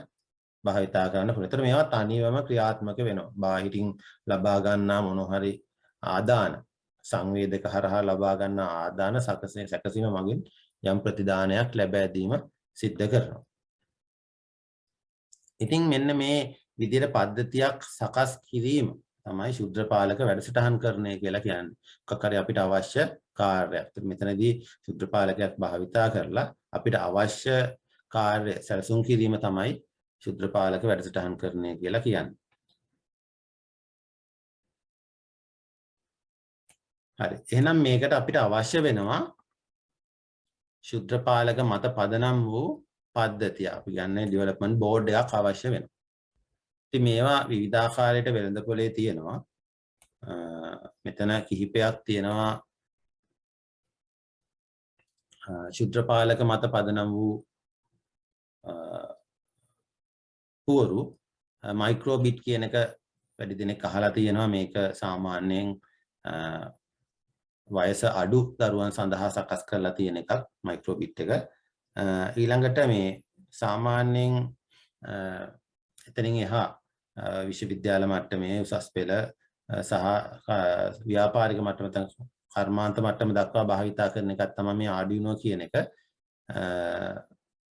භාවිතා කරන්න පුළුවන්. ඒතර මේවා තනියම ක්‍රියාත්මක වෙනවා. බාහිරින් ලබා ගන්නා මොන හරි ආදාන, සංවේදක හරහා ලබා ගන්නා ආදාන සැකසීම මගින් යම් ප්‍රතිදානයක් ලැබ ඇදීම සිද්ධ කරනවා. ඉතින් මෙන්න මේ විදිහට පද්ධතියක් සකස් කිරීම තමයි ශුද්‍ර පාලක වැඩසටහන් කරණය කියලා කියන්නේ. මොකක් හරි අපිට අවශ්‍ය කාර්යයක්. මෙතනදී ශුද්‍ර පාලකයක් භාවිතා කරලා අපිට අවශ්‍ය කාර්ය සැලසුම් කිරීම තමයි ශුද්‍ර පාලක වැඩසටහන් කරණය කියලා කියන්නේ. හරි. එහෙනම් මේකට අපිට අවශ්‍ය වෙනවා ශුද්‍ර පාලක මත පදනම් වූ පද්ධතිය. අපි ගන්නේ ඩෙවලොප්මන්ට් බෝඩ් එකක් අවශ්‍ය වෙනවා. ඉතින් මේවා විවිධාකාරයට වෙළඳපොලේ තියෙනවා. මෙතන කිහිපයක් තියෙනවා. ශුද්‍ර පාලක මත පදනම් වූ පුවරු මයික්‍රෝබිට් කියන එක වැඩි දෙනෙක් අහලා තියෙනවා. මේක සාමාන්‍යයෙන් වයස අඩු දරුවන් සඳහා සකස් කරලා තියෙන එකක් මයික්‍රෝබිට් එක. ඊළඟට මේ සාමාන්‍යයෙන් එතනින් එහා විශ්වවිද්‍යාල මට්ටමේ උසස් පෙළ සහ ව්‍යාපාරික මට්ටම කර්මාන්ත මට්ටම දක්වා භාවිතා කරන එකක් තමයි මේ Arduino කියන එක.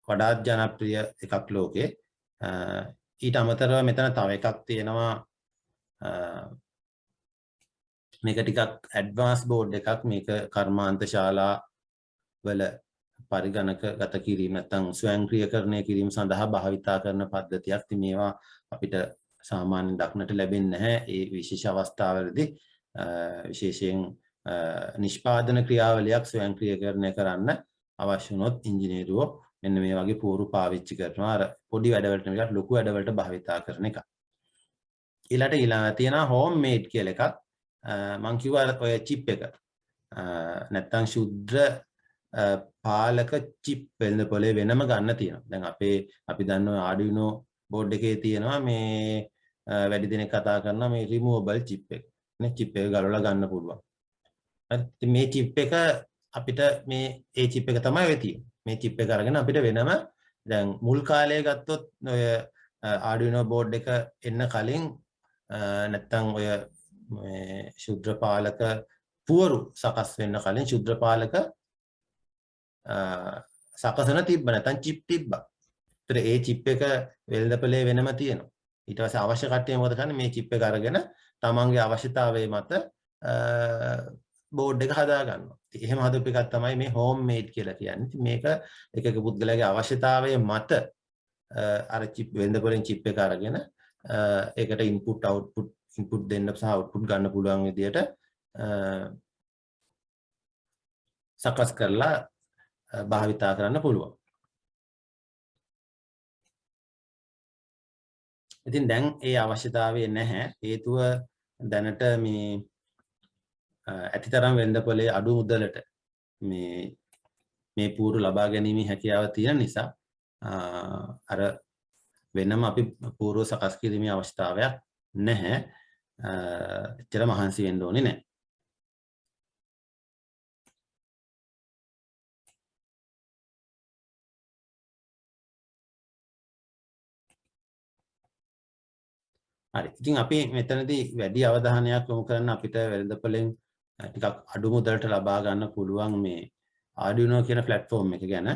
වඩාත් ජනප්‍රිය එකක් ලෝකේ. ඊට අමතරව මෙතන තව එකක් තියෙනවා. මේක ටිකක් ඇඩ්වාන්ස් බෝඩ් එකක්. මේක කර්මාන්ත ශාලා වල පරිගණකගත කිරීම නැත්නම් ස්වයංක්‍රීයකරණය කිරීම සඳහා භාවිතා කරන පද්ධතියක්. ඉතින් මේවා අපිට සාමාන්‍යයෙන් දක්නට ලැබෙන්නේ නැහැ. ඒ විශේෂ අවස්ථාවලදී විශේෂයෙන් නිෂ්පාදන ක්‍රියාවලියක් ස්වයංක්‍රීයකරණය කරන්න අවශ්‍ය වුණොත් ඉංජිනේරුවෝ මෙන්න මේ වගේ පෝරු පාවිච්චි කරනවා. අර පොඩි වැඩවලට නෙවෙයි ලොකු වැඩවලට භාවිතා කරන එක. ඊළඟ තියෙනවා හෝම් මේඩ් කියලා එකක්. මම කිව්වා ඔය චිප් එක. නැත්තම් ශුද්‍ර පාලක චිප් වෙළඳපොලේ වෙනම ගන්න තියෙනවා. දැන් අපි දන්නවා Arduino බෝඩ් එකේ තියෙනවා මේ වැඩි දෙනෙක් කතා කරනවා මේ රිමූවබල් චිප් එක. නේ චිප් එක ගලවලා ගන්න පුළුවන්. හරි. ඉතින් මේ චිප් එක අපිට ඒ චිප් එක තමයි වෙ තියෙන්නේ. මේ චිප් එක අරගෙන අපිට වෙනම දැන් මුල් කාලයේ ගත්තොත් ඔය Arduino බෝඩ් එක එන්න කලින් නැත්තම් ඔය මේ ශුද්‍ර පාලක පුවරු සකස් වෙන්න කලින් ශුද්‍ර පාලක සකසන තිබ්බ නැත්නම් චිප් තිබ්බා. ඒතර ඒ චිප් එක වෙළඳපොලේ වෙනම තියෙනවා. ඊට පස්සේ අවශ්‍ය කට්ටිය මොකද කරන්නේ මේ චිප් එක අරගෙන තමන්ගේ අවශ්‍යතාවය මත බෝඩ් එක හදා ගන්නවා. ඉතින් එහෙම හදපු එකක් තමයි මේ හෝම් මේඩ් කියලා කියන්නේ. ඉතින් මේක එක පුද්ගලයාගේ අවශ්‍යතාවය මත අර චිප් වෙළඳපොලෙන් චිප් එක අරගෙන ඒකට ඉන්පුට් දෙන්න සහ අවුට්පුට් ගන්න පුළුවන් විදියට සකස් කරලා භාවිතා කරන්න පුළුවන්. ඉතින් දැන් ඒ අවශ්‍යතාවය නැහැ. හේතුව දැනට මේ ඇතිතරම් වෙළඳපොලේ අඩු මුදලට මේ පූරු ලබා ගැනීමේ හැකියාව තියෙන නිසා අර වෙනම අපි පූර්ව සකස් කිරීමේ අවස්ථාවක් නැහැ. එච්චර මහන්සි වෙන්න ඕනේ නැහැ. හරි. ඉතින් අපි මෙතනදී වැඩි අවධානයක් යොමු කරන්න අපිට වෙළඳපොලෙන් ටිකක් අඩු මුදලට ලබා ගන්න පුළුවන් මේ Arduino කියන platform එක ගැන.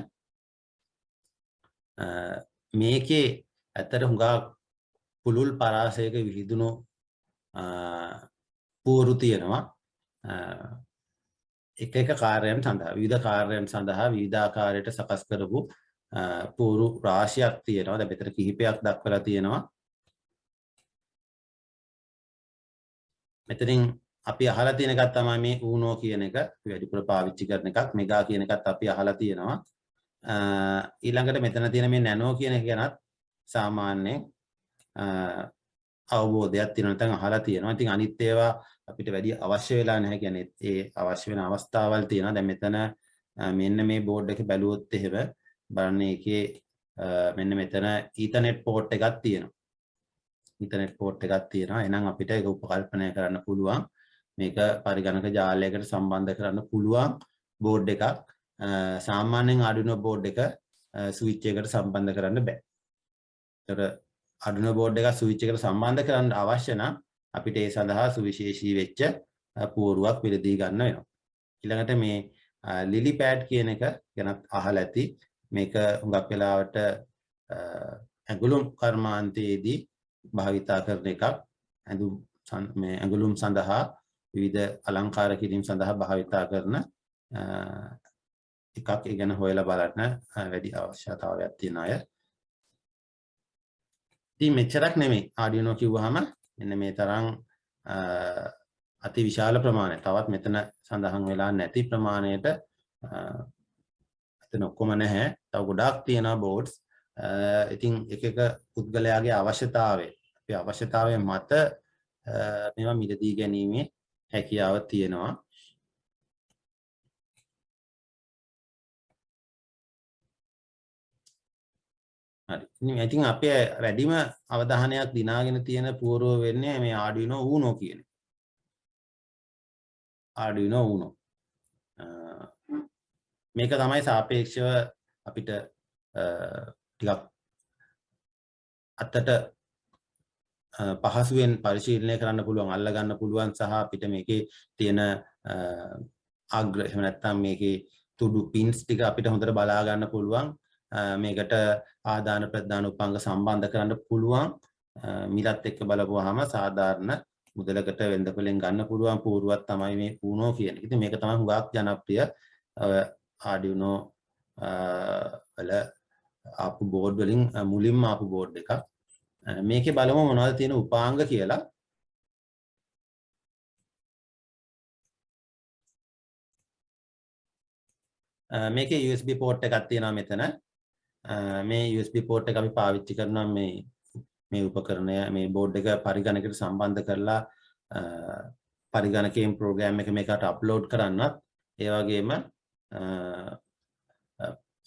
මේකේ ඇත්තට හුඟා පුළුල් පරාසයක විහිදුණු පුවරු තියෙනවා. එක කාර්යයන් සඳහා විවිධ කාර්යයන් සඳහා විවිධාකාරයට සකස් කරපු පූරු රාශියක් තියෙනවා. දැන් මෙතන කිහිපයක් දක්වලා තියෙනවා. මෙතනින් අපි අහලා තියෙන එකක් තමයි මේ ඌනෝ කියන එක. වැඩිපුර පාවිච්චි කරන එකක්. මෙගා කියන එකත් අපි අහලා තියෙනවා. ඊළඟට මෙතන තියෙන මේ නැනෝ කියන එක ගැනත් සාමාන්‍යයෙන් අවබෝධයක් තියෙනවා නැත්නම් අහලා තියෙනවා. ඉතින් අනිත් ඒවා අපිට වැඩි අවශ්‍ය වෙලා නැහැ. කියන්නේ ඒ අවශ්‍ය වෙන අවස්ථාවල් තියෙනවා. දැන් මෙතන මෙන්න මේ බෝඩ් එක බැලුවොත් එහෙම බලන්න එකේ මෙන්න මෙතන ඊතර්නෙට් පෝට් එකක් තියෙනවා. ඊතර්නෙට් පෝට් එකක් තියෙනවා. එහෙනම් අපිට ඒක උපකල්පනය කරන්න පුළුවන්. මේක පරිගණක ජාලයකට සම්බන්ධ කරන්න පුළුවන් බෝඩ් එකක්. සාමාන්‍යයෙන් Arduino බෝඩ් එක ස්විච් එකකට සම්බන්ධ කරන්න බෑ. ඒතර Arduino බෝඩ් එක ස්විච් එකට සම්බන්ධ කරන්න අවශ්‍ය නම් අපිට ඒ සඳහා සුවිශේෂී වෙච්ච පුවරුවක් පිළිදී ගන්න වෙනවා. ඊළඟට මේ ලිලි පෑඩ් කියන එක ගැනත් අහලා ඇති. මේක හුඟක් වෙලාවට ඇඟලුම් කර්මාන්තයේදී භාවිතා කරන එකක්. ඇඟලුම් සඳහා විවිධ අලංකාර කිරීම සඳහා භාවිතා කරන එකක්. ඒ ගැන හොයලා බලන්න වැඩි අවශ්‍යතාවයක් තියෙන අය. ඉතින් මෙච්චරක් නෙමෙයි. Arduino කිව්වහම මෙන්න මේ තරම් අති විශාල ප්‍රමාණයක්. තවත් මෙතන සඳහන් වෙලා නැති ප්‍රමාණයට එතන ඔක්කොම නැහැ. තව ගොඩාක් තියෙනවා බෝඩ්ස්. ඉතින් එක පුද්ගලයාගේ අවශ්‍යතාවය අපේ අවශ්‍යතාවය මත මේවා මිලදී ගැනීමේ හැකියාව තියෙනවා. හරි. ඉතින් අපේ වැඩිම අවධානයක් දිනාගෙන තියෙන පුවරුව වෙන්නේ මේ Arduino Uno කියන එක. Arduino Uno. මේක තමයි සාපේක්ෂව අපිට ටිකක් අතට පහසුවෙන් පරිශීලනය කරන්න පුළුවන්, අල්ල ගන්න පුළුවන් සහ අපිට මේකේ තියෙන අග්‍ර එහෙම නැත්නම් මේකේ තුඩු පින්ස් ටික අපිට හොඳට බලා ගන්න පුළුවන්. මේකට ආදාන ප්‍රදාන උපංග සම්බන්ධ කරන්න පුළුවන්. මිලත් එක්ක බලපුවාම සාධාරණ මුදලකට වෙළඳපොලෙන් ගන්න පුළුවන් පුවරුවක් තමයි මේ Uno කියන එක. ඉතින් මේක තමයි හුඟක් ජනප්‍රිය Arduino වල ආපු බෝඩ් වලින් මුලින්ම ආපු බෝඩ් එකක්. මේකේ බලමු මොනවද තියෙන උපාංග කියලා. මේකේ USB port එකක් තියෙනවා මෙතන. මේ USB port එක අපි පාවිච්චි කරනවා මේ උපකරණය මේ බෝඩ් එක පරිගණකයට සම්බන්ධ කරලා පරිගණකයෙන් ප්‍රෝග්‍රෑම් එක මේකට අප්ලෝඩ් කරන්නත් ඒ වගේම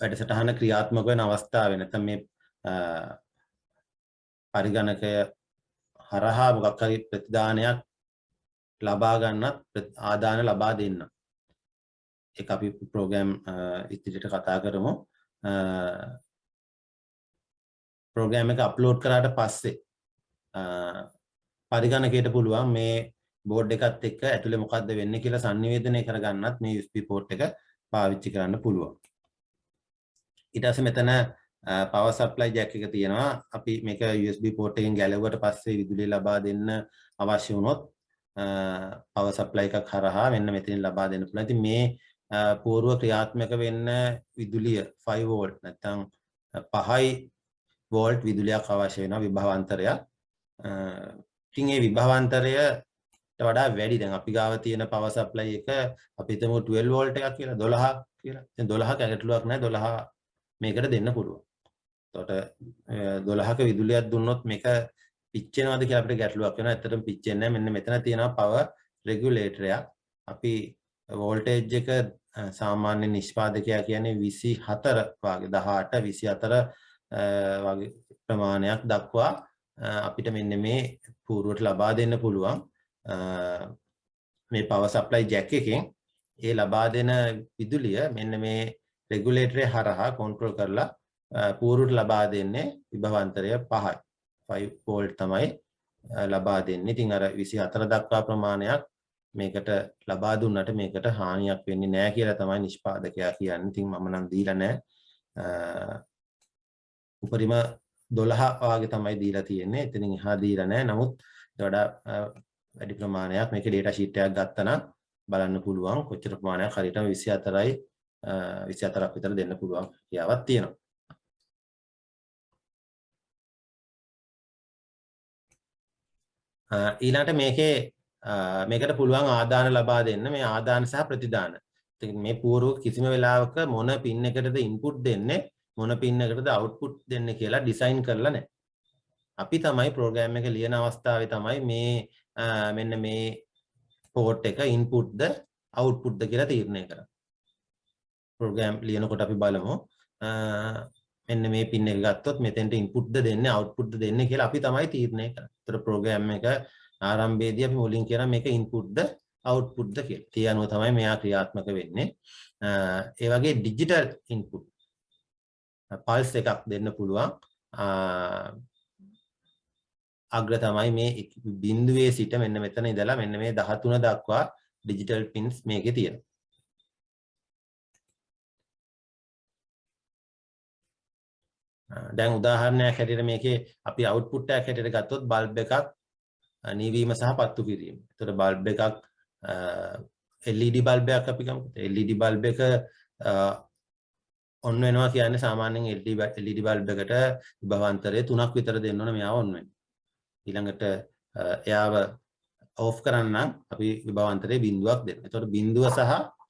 වැඩසටහන ක්‍රියාත්මක වෙන අවස්ථාවේ නැත්නම් මේ පරිගණකය හරහා මොකක් හරි ප්‍රතිදානයක් ලබා ගන්නත් ආදාන ලබා දෙන්න. ඒක අපි ප්‍රෝග්‍රෑම් ඉදිරියට කතා කරමු. ප්‍රෝග්‍රෑම් එක අප්ලෝඩ් කරාට පස්සේ පරිගණකයට පුළුවන් මේ බෝඩ් එකත් එක්ක ඇතුලේ මොකද්ද වෙන්නේ කියලා sannivedanaya කරගන්නත් මේ USB port එක පාවිච්චි කරන්න පුළුවන්. ඊට පස්සේ මෙතන power supply jack එක තියෙනවා. අපි මේක USB port එකෙන් ගැලවුවට පස්සේ විදුලිය ලබා දෙන්න අවශ්‍ය වුණොත් power supply එකක් හරහා මෙන්න මෙතනින් ලබා දෙන්න පුළුවන්. ඉතින් මේ පූර්ව ක්‍රියාත්මක වෙන්න විදුලිය 5 volt නැත්නම් 5 volt විදුලියක් අවශ්‍ය වෙනවා විභවාන්තරයක්. ඉතින් මේ විභවාන්තරයට වඩා වැඩි. දැන් අපි ගාව තියෙන power supply එක අපි හිතමු 12 volt එකක් කියලා 12 කියලා. ඉතින් 12ක ගැටලුවක් නැහැ. 12 මේකට දෙන්න පුළුවන්. එතකොට 12ක විදුලියක් දුන්නොත් මේක පිච්චෙනවද කියලා අපිට ගැටලුවක් වෙනවා. ඇත්තටම පිච්චෙන්නේ නැහැ. මෙන්න මෙතන තියෙනවා power regulator එකක්. අපි voltage එක සාමාන්‍ය නිෂ්පාදකයා කියන්නේ 24 වගේ 18 24 වගේ ප්‍රමාණයක් දක්වා අපිට මෙන්න මේ පූර්වට ලබා දෙන්න පුළුවන්. මේ power supply jack එකෙන් ඒ ලබා දෙන විදුලිය මෙන්න මේ regulator එක හරහා control කරලා පූර්වට ලබා දෙන්නේ විභවාන්තරය 5යි. 5 volt තමයි ලබා දෙන්නේ. ඉතින් අර 24 දක්වා ප්‍රමාණයක් මේකට ලබා දුන්නට මේකට හානියක් වෙන්නේ නැහැ කියලා තමයි නිෂ්පාදකයා කියන්නේ. ඉතින් මම නම් දීලා නැහැ. උපරිම 12 වගේ තමයි දීලා තියෙන්නේ. එතනින් එහා දීලා නැහැ. නමුත් වඩා වැඩි ප්‍රමාණයක් මේකේ data sheet එකක් ගත්තා නම් බලන්න පුළුවන් කොච්චර ප්‍රමාණයක් හරියට 24යි 24ක් විතර දෙන්න පුළුවන් කියාවක් තියෙනවා. ඊළඟට මේකට පුළුවන් ආදාන ලබා දෙන්න මේ ආදාන සහ ප්‍රතිදාන. ඉතින් මේ පූර්ව කිසිම වෙලාවක මොන පින් එකටද ඉන්පුට් දෙන්නේ මොන පින් එකටද අවුට්පුට් දෙන්නේ කියලා ඩිසයින් කරලා නැහැ. අපි තමයි ප්‍රෝග්‍රෑම් එක ලියන අවස්ථාවේ තමයි මෙන්න මේ පෝට් එක ඉන්පුට්ද අවුට්පුට්ද කියලා තීරණය කරන්නේ. ප්‍රෝග්‍රෑම් ලියනකොට අපි බලමු මෙන්න මේ පින් එක ගත්තොත් මෙතෙන්ට ඉන්පුට්ද දෙන්නේ අවුට්පුට්ද දෙන්නේ කියලා අපි තමයි තීරණය කරන්නේ. ඒතර ප්‍රෝග්‍රෑම් එක ආරම්භයේදී අපි මුලින් කියනවා මේක ඉන්පුට්ද අවුට්පුට්ද කියලා. ඒ අනුව තමයි මෙයා ක්‍රියාත්මක වෙන්නේ. ඒ වගේ ඩිජිටල් ඉන්පුට් පල්ස් එකක් දෙන්න පුළුවන්. අග්‍ර තමයි මේ බිඳුවේ සිට මෙන්න මෙතන ඉඳලා මෙන්න මේ 13 දක්වා ඩිජිටල් පින්ස් මේකේ තියෙනවා. දැන් උදාහරණයක් හැටියට මේකේ අපි අවුට්පුට් එකක් හැටියට ගත්තොත් බල්බ් එකක් නිවීම සහ පත්තු කිරීම. ඒතර බල්බ් එකක් LED බල්බ් එකක් අපි ගමු. LED බල්බ් එක ඔන් වෙනවා කියන්නේ සාමාන්‍යයෙන් LED බල්බ් එකට විභවාන්තරය 3ක් විතර දෙන්න ඕන මෙයාව ඔන් වෙන්න. ඊළඟට එයාව ඕෆ් කරන්න අපි විභවාන්තරයේ බිඳුවක් දෙන්න. ඒතකොට බිඳුව සහ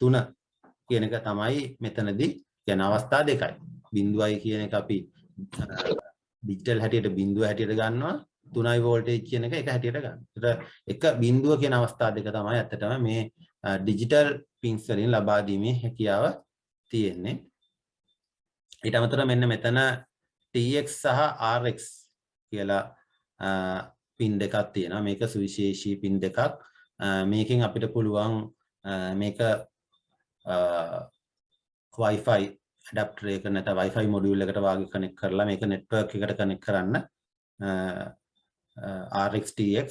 3 කියන එක තමයි මෙතනදී කියන අවස්ථා දෙකයි. බිඳුවයි කියන එක අපි ඩිජිටල් හැටියට බිඳුව හැටියට ගන්නවා. 3යි වෝල්ටේජ් කියන එක හැටියට ගන්නවා. ඒතර එක බිඳුව කියන අවස්ථා දෙක තමයි ඇත්තටම මේ ඩිජිටල් පින්ස් වලින් ලබා දීමේ හැකියාව තියෙන්නේ. ඊට අමතරව මෙන්න මෙතන TX සහ RX කියලා පින් දෙකක් තියෙනවා. මේක සුවිශේෂී පින් දෙකක්. මේකෙන් අපිට පුළුවන් මේක Wi-Fi adapter එක නැත්නම් Wi-Fi module එකට වාගේ කනෙක්ට් කරලා මේක network එකට කනෙක්ට් කරන්න RX TX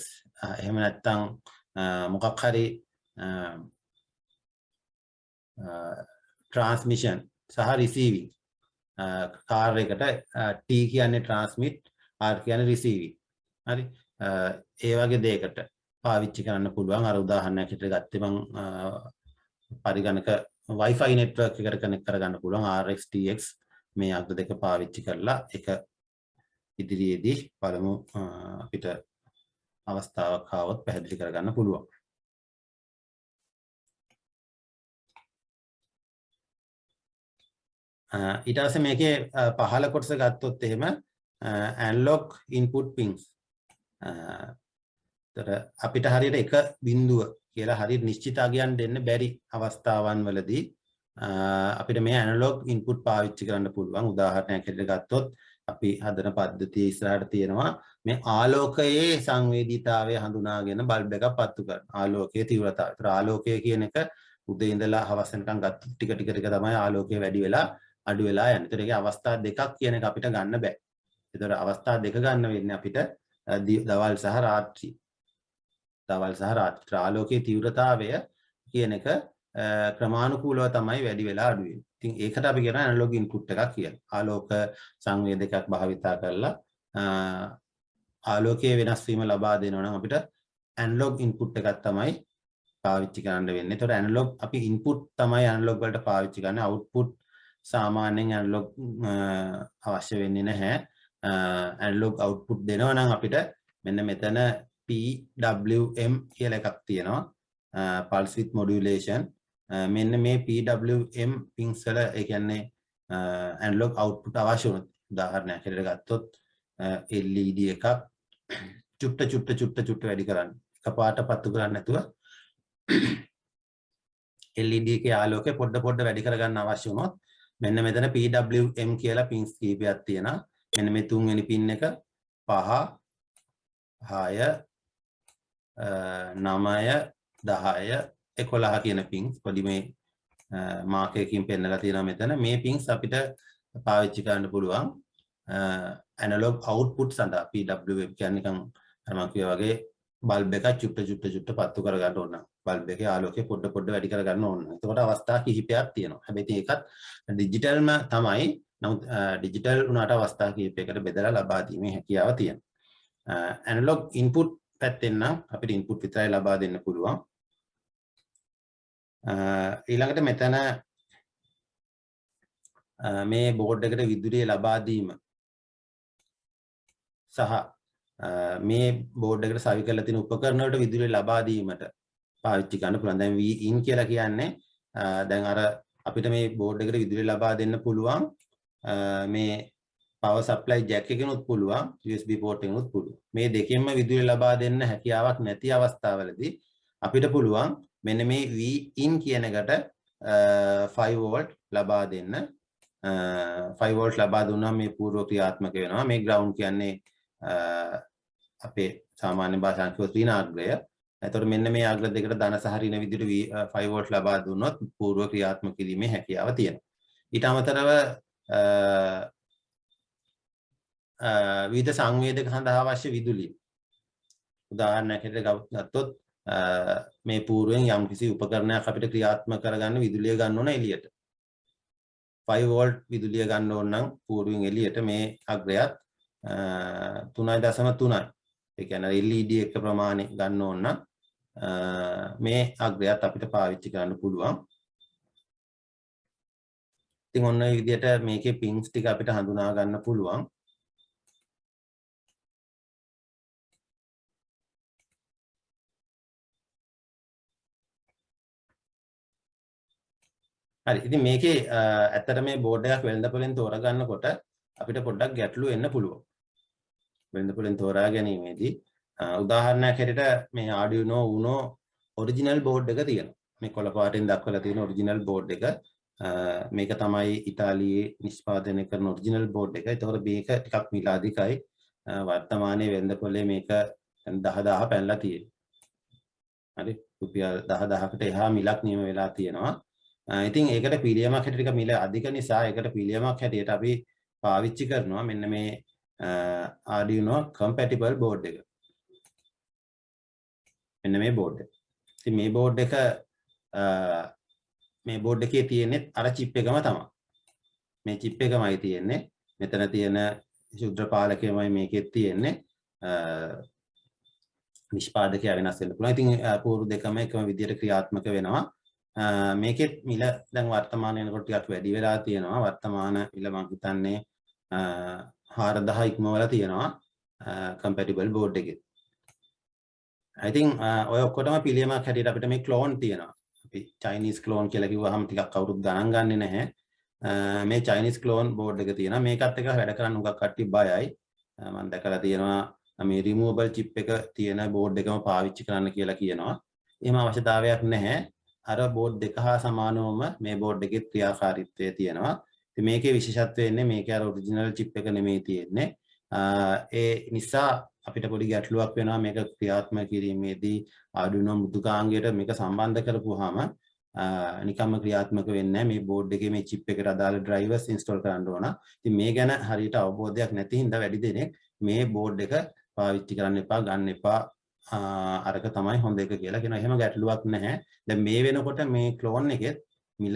එහෙම නැත්නම් මොකක් හරි transmission සහ receiving කාර් එකට T කියන්නේ transmit R කියන්නේ receiving. හරි ඒ වගේ දෙයකට පාවිච්චි කරන්න පුළුවන්. අර උදාහරණයක් හිතට ගත්තේ මම පරිගණක Wi-Fi network එකට කනෙක්ට් කරගන්න පුළුවන් RX TX මේ අග්‍ර දෙක පාවිච්චි කරලා එක ඉදිරියේදී බලමු අපිට අවස්ථාවක් ආවොත් පැහැදිලි කරගන්න පුළුවන්. ඊට පස්සේ මේකේ පහළ කොටස ගත්තොත් එහෙම analog input pins. අපිට හරියට එක බිඳුව කියලා හරියට නිශ්චිත අගයන් දෙන්න බැරි අවස්ථාවන් වලදී අපිට මේ ඇනලොග් ඉන්පුට් පාවිච්චි කරන්න පුළුවන්. උදාහරණයක් හැටියට ගත්තොත් අපි හදන පද්ධතිය ඉස්සරහට තියෙනවා මේ ආලෝකයේ සංවේදීතාවය හඳුනාගෙන බල්බ් එකක් පත්තු කරන ආලෝකයේ තීව්‍රතාවය. ඒතර ආලෝකය කියන එක උදේ ඉඳලා හවස වෙනකන් ගත්ත ටික තමයි ආලෝකය වැඩි වෙලා අඩු වෙලා යන්නේ. ඒතර ඒකේ අවස්ථා දෙකක් කියන එක අපිට ගන්න බෑ. ඒතර අවස්ථා දෙක ගන්න වෙන්නේ අපිට දවල් සහ රාත්‍රී. ආලෝකයේ තීව්‍රතාවය කියන එක ක්‍රමානුකූලව තමයි වැඩි වෙලා අඩු වෙන්නේ. ඉතින් ඒකට අපි කියන ඇනලොග් ඉන්පුට් එකක් කියලා. ආලෝක සංවේදකයක් භාවිතා කරලා ආලෝකයේ වෙනස් වීම ලබා දෙනවා නම් අපිට ඇනලොග් ඉන්පුට් එකක් තමයි පාවිච්චි කරන්න වෙන්නේ. ඒතකොට ඇනලොග් අපි ඉන්පුට් තමයි ඇනලොග් වලට පාවිච්චි කරන්නේ. අවුට්පුට් සාමාන්‍යයෙන් ඇනලොග් අවශ්‍ය වෙන්නේ නැහැ. ඇනලොග් අවුට්පුට් දෙනවා නම් අපිට මෙන්න මෙතන PWM කියලා එකක් තියෙනවා. pulse width modulation. මෙන්න මේ PWM pins වල ඒ කියන්නේ analog output අවශ්‍ය වුණොත් උදාහරණයක් හැටියට ගත්තොත් LED එකක් චුට්ට වැඩි කරන්න. එකපාරට පත්තු කරන්නේ නැතුව LED එකේ ආලෝකය පොඩ වැඩි කරගන්න අවශ්‍ය වුණොත් මෙන්න මෙතන PWM කියලා pins කීපයක් තියෙනවා. මෙන්න මේ තුන්වෙනි pin එක 5 6 9 10 11 කියන pins පොඩි මේ මාක් එකකින් පෙන්නලා තියෙනවා මෙතන. මේ pins අපිට පාවිච්චි කරන්න පුළුවන් ඇනලොග් අවුට්පුට් සඳහා. PWM කියන්නේ නිකන් මම කිව්වා වගේ බල්බ් එක චුට්ට පත්තු කරගන්න ඕන. බල්බ් එකේ ආලෝකය පොඩ වැඩි කරගන්න ඕන. එතකොට අවස්ථා කිහිපයක් තියෙනවා. හැබැයි ඒකත් ඩිජිටල්ම තමයි. නමුත් ඩිජිටල් උනාට අවස්ථා කිහිපයකට බෙදලා ලබා දීමේ හැකියාව තියෙනවා. ඇනලොග් ඉන්පුට් පැත්තෙන් නම් අපිට ඉන්පුට් විතරයි ලබා දෙන්න පුළුවන්. ඊළඟට මෙතන මේ බෝඩ් එකට විදුලිය ලබා දීම සහ මේ බෝඩ් එකට සවි කරලා තියෙන උපකරණ වලට විදුලිය ලබා දීමට පාවිච්චි කරන්න පුළුවන්. දැන් Vin කියලා කියන්නේ දැන් අර අපිට මේ බෝඩ් එකට විදුලිය ලබා දෙන්න පුළුවන් මේ power supply jack එකකිනුත් පුළුවන් USB port එකකිනුත් පුළුවන්. මේ දෙකෙන්ම විදුලිය ලබා දෙන්න හැකියාවක් නැති අවස්ථාවලදී අපිට පුළුවන් මෙන්න මේ Vin කියන එකට 5 volt ලබා දෙන්න. 5 volt ලබා දුන්නාම මේ පූර්ව ක්‍රියාත්මක වෙනවා. මේ ground කියන්නේ අපේ සාමාන්‍ය භාෂාවෙන් කියව ත්‍රිනාග්‍රය. එතකොට මෙන්න මේ අග්‍ර දෙකට ධන සහ ඍණ විදුලිය 5 volt ලබා දුන්නොත් පූර්ව ක්‍රියාත්මක කිරීමේ හැකියාව තියෙනවා. ඊට අමතරව විවිධ සංවේදක සඳහා අවශ්‍ය විදුලිය. උදාහරණයක් ගත්තොත් මේ පූර්වයෙන් යම් කිසි උපකරණයක් අපිට ක්‍රියාත්මක කරගන්න විදුලිය ගන්න ඕන එළියට. 5 volt විදුලිය ගන්න ඕන නම් පූර්වයෙන් එළියට මේ අග්‍රයත් 3.3යි. ඒ කියන්නේ LED එක ප්‍රමාණය ගන්න ඕන නම් මේ අග්‍රයත් අපිට පාවිච්චි කරන්න පුළුවන්. ඉතින් ඔන්න ඔය විදිහට මේකේ පින්ස් ටික අපිට හඳුනා ගන්න පුළුවන්. හරි. ඉතින් මේකේ ඇත්තට මේ බෝඩ් එකක් වෙළඳපොලෙන් තෝරගන්නකොට අපිට පොඩ්ඩක් ගැටලු එන්න පුළුවන්. වෙළඳපොලෙන් තෝරා ගැනීමේදී උදාහරණයක් හැටියට මේ Arduino Uno ඔරිජිනල් බෝඩ් එක තියෙනවා. මේ කොළ පාටින් දක්වලා තියෙන ඔරිජිනල් බෝඩ් එක. මේක තමයි ඉතාලියේ නිෂ්පාදනය කරන ඔරිජිනල් බෝඩ් එක. ඒතකොට මේක ටිකක් මිල අධිකයි. වර්තමානයේ වෙළඳපොලේ මේක 10000 පැනලා තියෙනවා. හරි. රුපියල් 10000කට එහා මිලක් නියම වෙලා තියෙනවා. ඉතින් ඒකට පිළියමක් හැටියට මිල අධික නිසා ඒකට පිළියමක් හැටියට අපි පාවිච්චි කරනවා මෙන්න මේ Arduino compatible board එක. මෙන්න මේ board එක. ඉතින් මේ board එක මේ board එකේ තියෙන්නේ අර chip එකම තමයි. මේ chip එකමයි තියෙන්නේ. මෙතන තියෙන ශුද්ධ පාලකයමයි මේකෙත් තියෙන්නේ. නිෂ්පාදකයා වෙනස් වෙන්න පුළුවන්. ඉතින් පූර්ව දෙකම එකම විදිහට ක්‍රියාත්මක වෙනවා. මේකෙත් මිල දැන් වර්තමාන වෙනකොට ටිකක් වැඩි වෙලා තියෙනවා. වර්තමාන මිල මම හිතන්නේ 4000 ඉක්මවලා තියෙනවා compatible board එකේ. I think ඔය ඔක්කොටම පිළියමක් හැටියට අපිට මේ clone තියෙනවා. අපි Chinese clone කියලා කිව්වහම ටිකක් කවුරුත් ගණන් ගන්නේ නැහැ. මේ Chinese clone board එක තියෙනවා. මේකත් එක්ක වැඩ කරන්න උගක් කට්ටිය බයයි. මම දැකලා තියෙනවා මේ removable chip එක තියෙන board එකම පාවිච්චි කරන්න කියලා කියනවා. එහෙම අවශ්‍යතාවයක් නැහැ. අර බෝඩ් දෙක හා සමානවම මේ බෝඩ් එකේ ක්‍රියාකාරීත්වය තියෙනවා. ඉතින් මේකේ විශේෂත්වය එන්නේ මේකේ අර ඔරිජිනල් චිප් එක නෙමෙයි තියෙන්නේ. ඒ නිසා අපිට පොඩි ගැටලුවක් වෙනවා මේක ක්‍රියාත්මක කිරීමේදී Arduino මෘදුකාංගයට මේක සම්බන්ධ කරපුවාම නිකම්ම ක්‍රියාත්මක වෙන්නේ නැහැ. මේ බෝඩ් එකේ මේ චිප් එකට අදාළ drivers install කරන්න ඕන. ඉතින් මේ ගැන හරියට අවබෝධයක් නැති හින්දා වැඩි දෙනෙක් මේ බෝඩ් එක පාවිච්චි කරන්න එපා, ගන්න එපා. අරක තමයි හොඳ එක කියලා කියනවා. එහෙම ගැටලුවක් නැහැ. දැන් මේ වෙනකොට මේ ක්ලෝන් එකෙත් මිල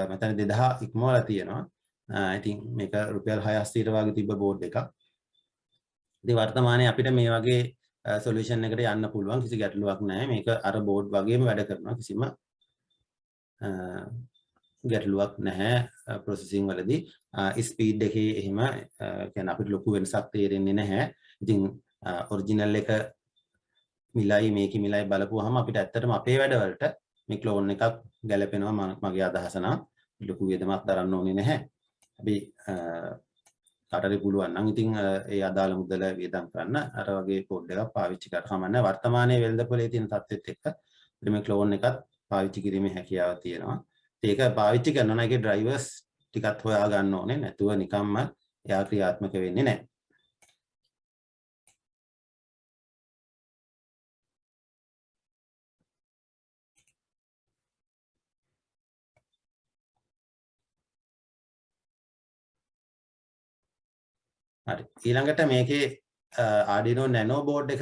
මෙතන 2000 ඉක්මවලා තියෙනවා. ඉතින් මේක රුපියල් 680ට වගේ තිබ්බ බෝඩ් එකක්. ඉතින් වර්තමානයේ අපිට මේ වගේ සොලියුෂන් එකකට යන්න පුළුවන්. කිසි ගැටලුවක් නැහැ. මේක අර බෝඩ් වගේම වැඩ කරනවා. කිසිම ගැටලුවක් නැහැ ප්‍රොසෙසින් වලදී. ස්පීඩ් එකේ එහෙම කියන්නේ අපිට ලොකු වෙනසක් තේරෙන්නේ නැහැ. ඉතින් ඔරිජිනල් එක මිලයි මේකේ මිලයි බලපුවාම අපිට ඇත්තටම අපේ වැඩවලට මේ ක්ලෝන් එකක් ගැලපෙනවා මගේ අදහස නම් ලොකු වේදමක් දරන්න ඕනේ නැහැ. අපි කාටරි පුළුවන් නම් ඉතින් ඒ අදාළ මුදල වියදම් කරන්න අර වගේ කෝඩ් එකක් පාවිච්චි කරාම නැහැ. වර්තමානයේ වෙළඳපොලේ තියෙන තත්ත්වෙත් එක්ක මේ ක්ලෝන් එකත් පාවිච්චි කිරීමේ හැකියාව තියෙනවා. ඒක පාවිච්චි කරනවා නම් ඒකේ ඩ්‍රයිවර්ස් ටිකක් හොයා ගන්න ඕනේ. නැතුව නිකම්ම එයා ක්‍රියාත්මක වෙන්නේ නැහැ. හරි. ඊළඟට මේකේ Arduino Nano board එක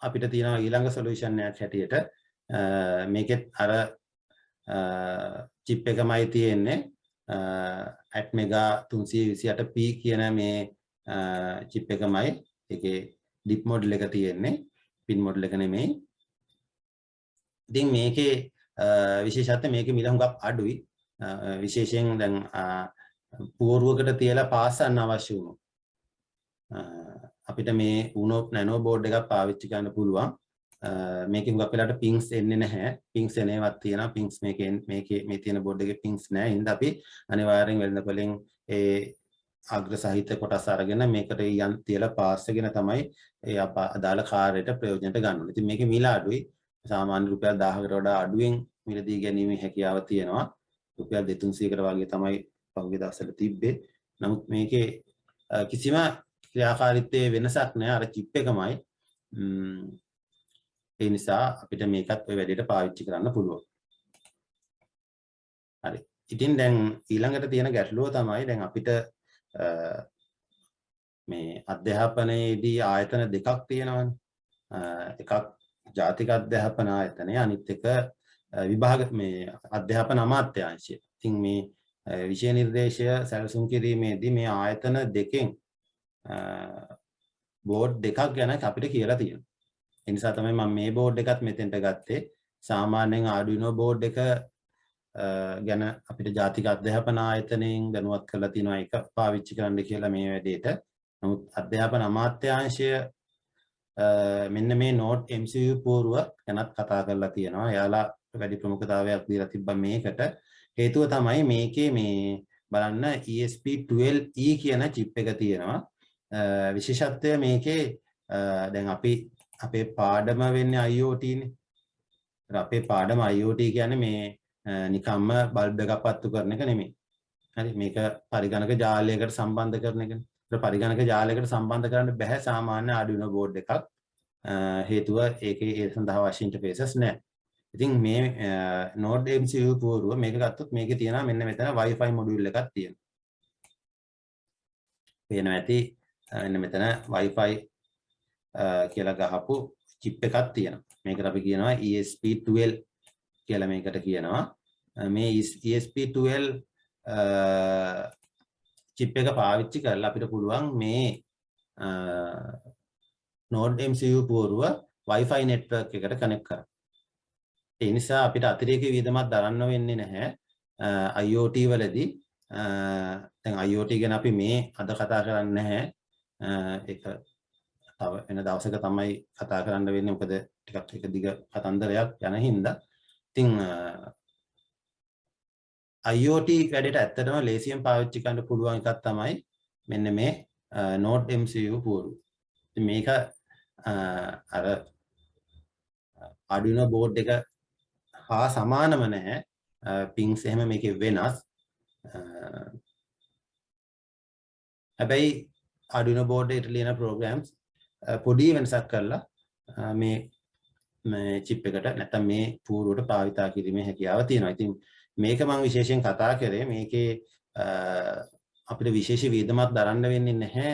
අපිට තියෙනවා ඊළඟ සොලියුෂන් එකක් හැටියට. මේකෙත් අර chip එකමයි තියෙන්නේ. Atmega 328P කියන මේ chip එකමයි. ඒකේ dip model එක තියෙන්නේ. pin model එක නෙමෙයි. ඉතින් මේකේ විශේෂයෙන් මේකේ මිල හුඟක් අඩුයි. විශේෂයෙන් දැන් පූර්වකට තියලා පාසන්න අවශ්‍ය වුණොත් අපිට මේ උනෝ නැනෝ බෝඩ් එකක් පාවිච්චි කරන්න පුළුවන්. මේකේ හුඟක් වෙලාවට පින්ස් එන්නේ නැහැ. පින්ස් එනේවත් තියෙනවා. පින්ස් මේකේ මේ තියෙන බෝඩ් එකේ පින්ස් නැහැ. ඉතින් අපි අනිවාර්යෙන් වෙළඳපොලෙන් ඒ අග්‍ර සහිත කොටස් අරගෙන මේකට යන් තියලා පාස්සගෙන තමයි ඒ අදාළ කාර්යයට ප්‍රයෝජනට ගන්න ඕනේ. ඉතින් මේකේ මිල අඩුයි. සාමාන්‍ය රුපියල් 1000කට වඩා අඩුවෙන් මිලදී ගැනීමේ හැකියාව තියෙනවා. රුපියල් 200-300කට වගේ තමයි පහුගිය දවස්වල තිබ්බේ. නමුත් මේකේ කිසිම ක්‍රියාකාරීත්වයේ වෙනසක් නැහැ. අර චිප් එකමයි. ඒ නිසා අපිට මේකත් ওই වැඩේට පාවිච්චි කරන්න පුළුවන්. හරි. ඉතින් දැන් ඊළඟට තියෙන ගැටලුව තමයි දැන් අපිට මේ අධ්‍යාපනයේදී ආයතන දෙකක් තියෙනවානේ. එකක් ජාතික අධ්‍යාපන ආයතනය, අනිත් එක විභාග මේ අධ්‍යාපන අමාත්‍යාංශය. ඉතින් මේ විෂය නිර්දේශය සැලසුම් කිරීමේදී මේ ආයතන දෙකෙන් බෝඩ් දෙකක් ගැන අපිට කියලා තියෙනවා. ඒ නිසා තමයි මම මේ බෝඩ් එකත් මෙතෙන්ට ගත්තේ. සාමාන්‍යයෙන් Arduino බෝඩ් එක ගැන අපිට ජාතික අධ්‍යාපන ආයතනයෙන් දැනුවත් කරලා තිනවා ඒක පාවිච්චි කරන්න කියලා මේ වැඩේට. නමුත් අධ්‍යාපන අමාත්‍යාංශය මෙන්න මේ නෝට් MCU පූර්ව ගැනත් කතා කරලා තියෙනවා. එයාලා වැඩි ප්‍රමුඛතාවයක් දීලා තිබ්බා මේකට. හේතුව තමයි මේකේ මේ බලන්න ESP12E කියන චිප් එක තියෙනවා. විශේෂත්වය මේකේ දැන් අපි අපේ පාඩම වෙන්නේ IoT නේ. අපේ පාඩම IoT කියන්නේ මේ නිකම්ම බල්බ් එකක් පත්තු කරන එක නෙමෙයි. හරි මේක පරිගණක ජාලයකට සම්බන්ධ කරන එකනේ. ඒක පරිගණක ජාලයකට සම්බන්ධ කරන්න බෑ සාමාන්‍ය Arduino board එකක්. හේතුව ඒකේ ඒ සඳහා අවශ්‍ය ඉන්ටර්ෆේසස් නැහැ. ඉතින් මේ Node MCU පූර්ව මේක ගත්තොත් මේකේ තියෙනවා මෙන්න මෙතන Wi-Fi module එකක් තියෙනවා. පේනවා ඇති මෙන්න මෙතන Wi-Fi කියලා ගහපු chip එකක් තියෙනවා. මේකට අපි කියනවා ESP12 කියලා මේකට කියනවා. මේ ESP12 chip එක පාවිච්චි කරලා අපිට පුළුවන් මේ Node MCU පූර්ව Wi-Fi network එකට connect කරන්න. ඒ නිසා අපිට අතිරේක වියදමක් දරන්න වෙන්නේ නැහැ. IoT වලදී දැන් IoT ගැන අපි මේ අද කතා කරන්නේ නැහැ. ඒක තව වෙන දවසක තමයි කතා කරන්න වෙන්නේ. මොකද ටිකක් එක දිග කතන්දරයක් යන හින්දා. ඉතින් IoT වැඩේට ඇත්තටම ලේසියෙන් පාවිච්චි කරන්න පුළුවන් එකක් තමයි මෙන්න මේ Node MCU පූර්ව. ඉතින් මේක අර Arduino board එක හා සමානම නැහැ. pins එහෙම මේකේ වෙනස්. හැබැයි Arduino board එකට ලියන programs පොඩි වෙනසක් කරලා මේ chip එකට නැත්නම් මේ පූර්වට භාවිතා කිරීමේ හැකියාව තියෙනවා. ඉතින් මේක මම විශේෂයෙන් කතා කරේ මේකේ අපිට විශේෂ වියදමක් දරන්න වෙන්නේ නැහැ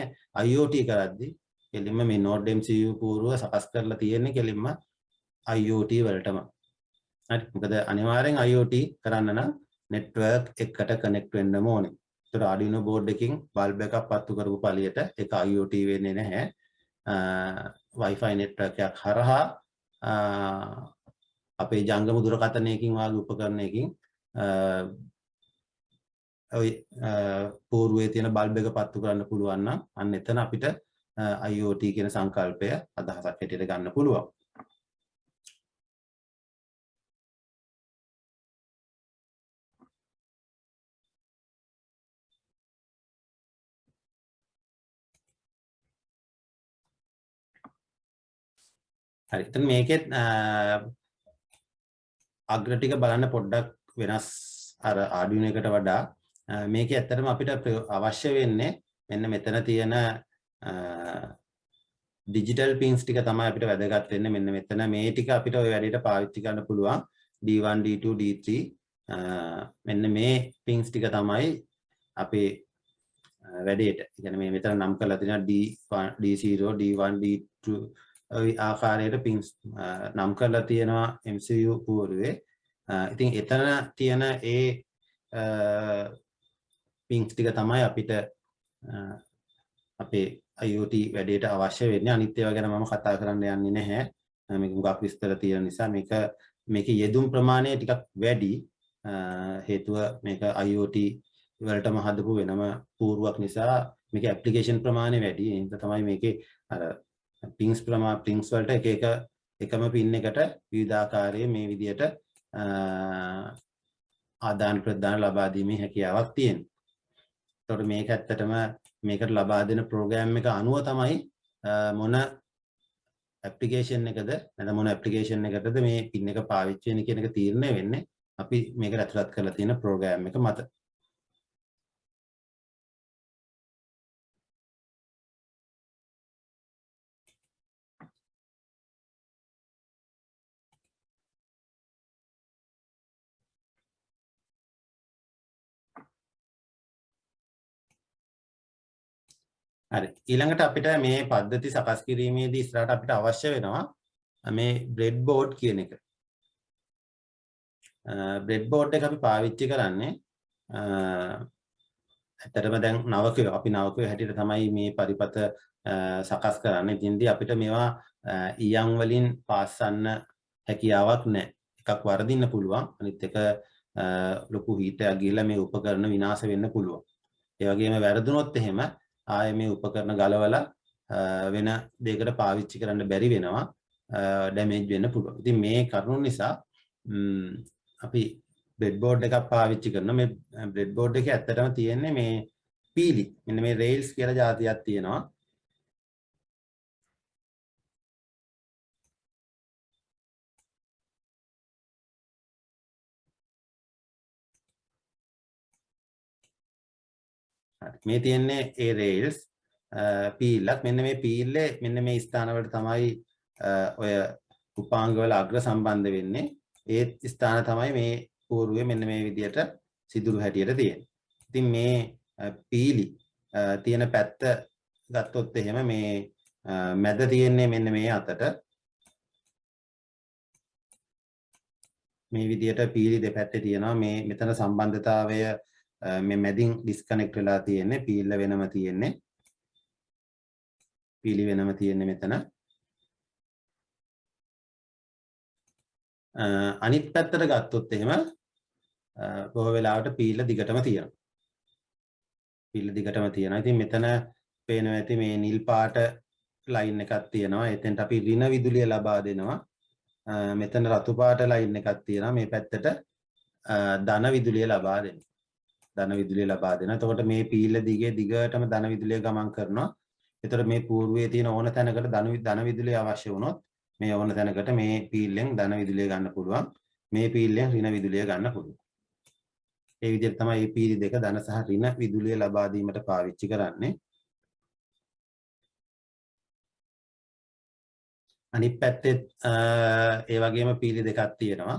IoT කරද්දී. කෙලින්ම මේ Node MCU පූර්ව සකස් කරලා තියෙන්නේ කෙලින්ම IoT වලටම. හරි. මොකද අනිවාර්යෙන් IoT කරන්න නම් network එකට connect වෙන්න ඕනේ. ඒතර Arduino board එකකින් bulb එකක් පත්තු කරපු පළියට ඒක IoT වෙන්නේ නැහැ. Wi-Fi network එකක් හරහා අපේ ජංගම දුරකථනයකින් වාගේ උපකරණයකින් ඔය පූර්වයේ තියෙන බල්බ් එක පත්තු කරන්න පුළුවන් නම් අන්න එතන අපිට IoT කියන සංකල්පය අදහසක් හැටියට ගන්න පුළුවන්. හරි. එතන මේකෙත් අග්‍ර ටික බලන්න පොඩ්ඩක් වෙනස් අර Arduino එකට වඩා මේකේ ඇත්තටම අපිට අවශ්‍ය වෙන්නේ මෙන්න මෙතන තියෙන digital pins ටික තමයි අපිට වැදගත් වෙන්නේ. මෙන්න මෙතන මේ ටික අපිට ওই වැඩේට පාවිච්චි කරන්න පුළුවන්. D1 D2 D3 මෙන්න මේ pins ටික තමයි අපේ වැඩේට. ඒ කියන්නේ මේ මෙතන නම් කරලා තියෙනවා D1 D0 D1 D2 ওই ආකාරයට pins නම් කරලා තියෙනවා MCU පූර්වයේ. ඉතින් එතන තියෙන ඒ pins ටික තමයි අපිට අපේ IoT වැඩේට අවශ්‍ය වෙන්නේ. අනිත් ඒවා ගැන මම කතා කරන්න යන්නේ නැහැ. මේක මුගක් විස්තර තියෙන නිසා මේක මේකේ යෙදුම් ප්‍රමාණය ටිකක් වැඩි. හේතුව මේක IoT වලටම හදපු වෙනම පූර්වක් නිසා මේකේ ඇප්ලිකේෂන් ප්‍රමාණය වැඩි. ඒ හින්දා තමයි මේකේ අර පින්ස් වලට එකම පින් එකට විවිධාකාරයේ මේ විදියට ආදාන ප්‍රදාන ලබා දීමේ හැකියාවක් තියෙනවා. ඒතකොට මේක ඇත්තටම මේකට ලබා දෙන ප්‍රෝග්‍රෑම් එක අනුව තමයි මොන ඇප්ලිකේෂන් එකද නැත්නම් මොන ඇප්ලිකේෂන් එකටද මේ පින් එක පාවිච්චි වෙන්නේ කියන එක තීරණය වෙන්නේ අපි මේකට ඇතුළත් කරලා තියෙන ප්‍රෝග්‍රෑම් එක මත. හරි. ඊළඟට අපිට මේ පද්ධති සකස් කිරීමේදී ඉස්සරහට අපිට අවශ්‍ය වෙනවා මේ බ්‍රෙඩ් බෝඩ් කියන එක. බ්‍රෙඩ් බෝඩ් එක අපි පාවිච්චි කරන්නේ ඇත්තටම දැන් නවකයෝ අපි නවකයෝ හැටියට තමයි මේ පරිපත සකස් කරන්නේ. ඉතින්දී අපිට මේවා ඊයන් වලින් පාස්සන්න හැකියාවක් නැහැ. එකක් වරදින්න පුළුවන්. අනිත් එක ලොකු හීටයක් ගිහලා මේ උපකරණ විනාශ වෙන්න පුළුවන්. ඒ වගේම වැරදුනොත් එහෙම ආයේ මේ උපකරණ ගලවලා වෙන දෙයකට පාවිච්චි කරන්න බැරි වෙනවා. ඩැමේජ් වෙන්න පුළුවන්. ඉතින් මේ කරුණු නිසා අපි බ්‍රෙඩ් බෝඩ් එකක් පාවිච්චි කරනවා. මේ බ්‍රෙඩ් බෝඩ් එකේ ඇත්තටම තියෙන්නේ මේ පීලි. මෙන්න මේ රේල්ස් කියලා જાතියක් තියෙනවා. මේ තියෙන්නේ ඒ රේල්ස් පීල්ලක්. මෙන්න මේ පීල්ලේ මෙන්න මේ ස්ථානවලට තමයි ඔය උපාංගවල අග්‍ර සම්බන්ධ වෙන්නේ. ඒ ස්ථාන තමයි මේ పూర్වයේ මෙන්න මේ විදියට සිදුරු හැටියට තියෙන්නේ. ඉතින් මේ පීලි තියෙන පැත්ත ගත්තොත් එහෙම මේ මැද තියෙන්නේ මෙන්න මේ අතට. මේ විදියට පීලි දෙපැත්තේ තියෙනවා. මේ මෙතන සම්බන්ධතාවය මේ මැදින් ඩිස්කනෙක්ට් වෙලා තියෙන්නේ. පීල්ල වෙනම තියෙන්නේ. පීලි වෙනම තියෙන්නේ මෙතන. අනිත් පැත්තට ගත්තොත් එහෙම බොහෝ වෙලාවට පීල්ල දිගටම තියෙනවා. පීල්ල දිගටම තියෙනවා. ඉතින් මෙතන පේනවා ඇති මේ නිල් පාට ලයින් එකක් තියෙනවා. එතෙන්ට අපි ඍණ විදුලිය ලබා දෙනවා. මෙතන රතු පාට ලයින් එකක් තියෙනවා. මේ පැත්තට ධන විදුලිය ලබා දෙනවා. ධන විදුලිය ලබා දෙනවා. එතකොට මේ පීල්ල දිගේ දිගටම ධන විදුලිය ගමන් කරනවා. එතකොට මේ పూర్වයේ තියෙන ඕන තැනකට ධන විදුලිය අවශ්‍ය වුණොත් මේ ඕන තැනකට මේ පීල්ලෙන් ධන විදුලිය ගන්න පුළුවන්. මේ පීල්ලෙන් ඍණ විදුලිය ගන්න පුළුවන්. ඒ විදිහට තමයි මේ පීලි දෙක ධන සහ ඍණ විදුලිය ලබා දීමට පාවිච්චි කරන්නේ. අනිත් පැත්තේ ඒ වගේම පීලි දෙකක් තියෙනවා.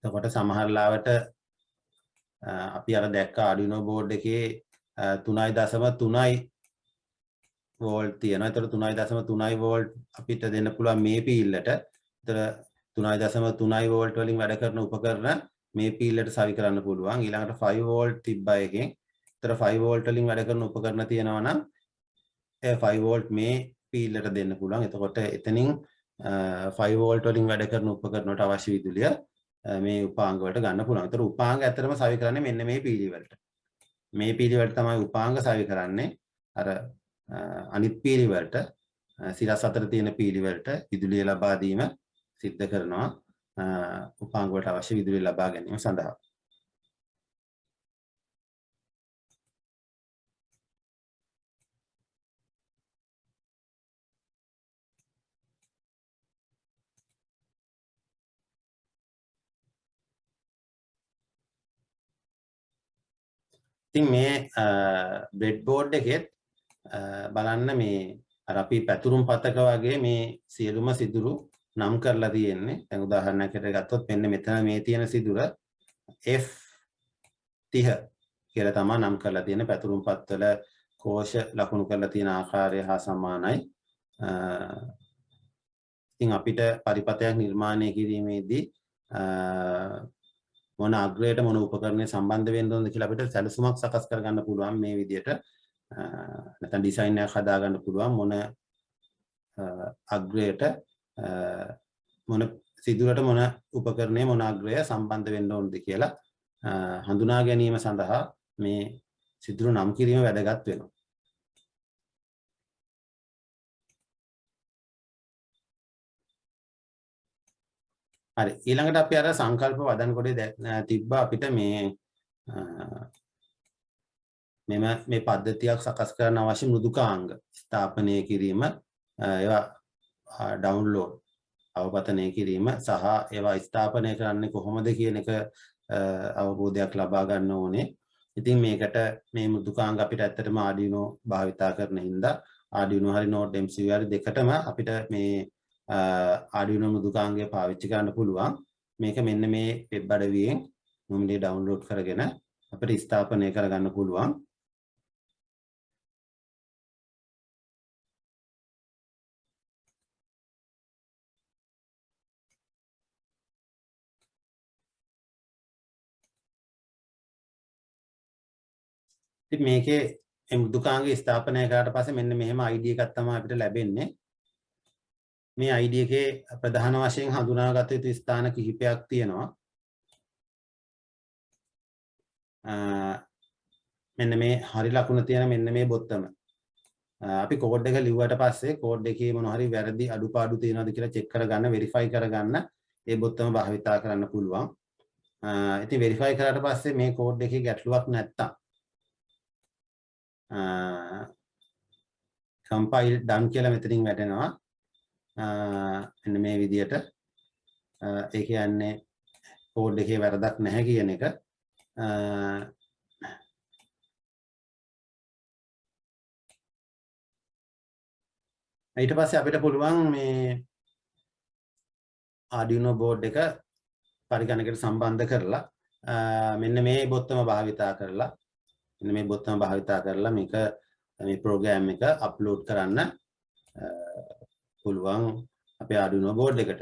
එතකොට සමහර ලාවට අපි අර දැක්ක Arduino board එකේ 3.3 වෝල්ට් තියෙනවා. ඒතර 3.3 වෝල්ට් අපිට දෙන්න පුළුවන් මේ පීල්ලට. ඒතර 3.3 වෝල්ට් වලින් වැඩ කරන උපකරණ මේ පීල්ලට සවි කරන්න පුළුවන්. ඊළඟට 5 වෝල්ට් තිබ්බා එකෙන්. ඒතර 5 වෝල්ට් වලින් වැඩ කරන උපකරණ තියෙනවා නම් ඒ 5 වෝල්ට් මේ පීල්ලට දෙන්න පුළුවන්. එතකොට එතනින් 5 වෝල්ට් වලින් වැඩ කරන උපකරණ වලට අවශ්‍ය විදුලිය මේ උපාංග වලට ගන්න පුළුවන්. ඒතර උපාංග ඇත්තටම සවි කරන්නේ මෙන්න මේ පීලි වලට. මේ පීලි වලට තමයි උපාංග සවි කරන්නේ. අර අනිත් පීලි වලට සිරස් අතර තියෙන පීලි වලට විදුලිය ලබා දීම සිද්ධ කරනවා. උපාංග වලට අවශ්‍ය විදුලිය ලබා ගැනීම සඳහා. ඉතින් මේ බ්‍රෙඩ් බෝඩ් එකෙත් බලන්න මේ අර අපි පැතුරුම් පතක වගේ මේ සියලුම සිදුරු නම් කරලා තියෙන්නේ. දැන් උදාහරණයකට ගත්තොත් මෙන්න මෙතන මේ තියෙන සිදුර F30 කියලා තමයි නම් කරලා තියෙන. පැතුරුම් පත්වල කෝෂ ලකුණු කරලා තියෙන ආකාරය හා සමානයි. ඉතින් අපිට පරිපතයක් නිර්මාණය කිරීමේදී මොන අග්‍රයට මොන උපකරණය සම්බන්ධ වෙන්න ඕනද කියලා අපිට සැලසුමක් සකස් කරගන්න පුළුවන් මේ විදිහට. නැත්නම් ඩිසයින් එකක් හදා ගන්න පුළුවන් මොන අග්‍රයට මොන සිදුරට මොන උපකරණය මොන අග්‍රය සම්බන්ධ වෙන්න ඕනද කියලා හඳුනා ගැනීම සඳහා මේ සිදුරු නම් කිරීම වැදගත් වෙනවා. හරි ඊළඟට අපි අර සංකල්ප වදන් කොටේ තිබ්බ අපිට මේ පද්ධතියක් සකස් කරන්න අවශ්‍ය මෘදුකාංග ස්ථාපනය කිරීම ඒවා ඩවුන්ලෝඩ් අවපතනය කිරීම සහ ඒවා ස්ථාපනය කරන්නේ කොහොමද කියන එක අවබෝධයක් ලබා ගන්න ඕනේ. ඉතින් මේකට මේ මෘදුකාංග අපිට ඇත්තටම Arduino භාවිතා කරන හින්දා Arduino හරි Node MCU හරි දෙකටම අපිට මේ Arduino මෘදුකාංගය පාවිච්චි කරන්න පුළුවන්. මේක මෙන්න මේ වෙබ් අඩවියෙන් නොමිලේ ඩවුන්ලෝඩ් කරගෙන අපිට ස්ථාපනය කරගන්න පුළුවන්. ඉතින් මේකේ මෘදුකාංගය ස්ථාපනය කරාට පස්සේ මෙන්න මෙහෙම ID එකක් තමයි අපිට ලැබෙන්නේ. මේ ID එකේ ප්‍රධාන වශයෙන් හඳුනාගත යුතු ස්ථාන කිහිපයක් තියෙනවා. මෙන්න මේ හරි ලකුණ තියෙන මෙන්න මේ බොත්තම. අපි කෝඩ් එක ලිව්වට පස්සේ කෝඩ් එකේ මොන හරි වැරදි අඩුපාඩු තියෙනවද කියලා චෙක් කරගන්න වෙරිෆයි කරගන්න ඒ බොත්තම භාවිතා කරන්න පුළුවන්. ඉතින් වෙරිෆයි කරාට පස්සේ මේ කෝඩ් එකේ ගැටලුවක් නැත්තම් compile done කියලා මෙතනින් වැටෙනවා. මෙන්න මේ විදියට ඒ කියන්නේ කෝඩ් එකේ වැරදක් නැහැ කියන එක. ඊට පස්සේ අපිට පුළුවන් මේ Arduino board එක පරිගණකයට සම්බන්ධ කරලා මෙන්න මේ බොත්තම භාවිතා කරලා මේක මේ ප්‍රෝග්‍රෑම් එක අප්ලෝඩ් කරන්න පුළුවන් අපේ Arduino board එකට.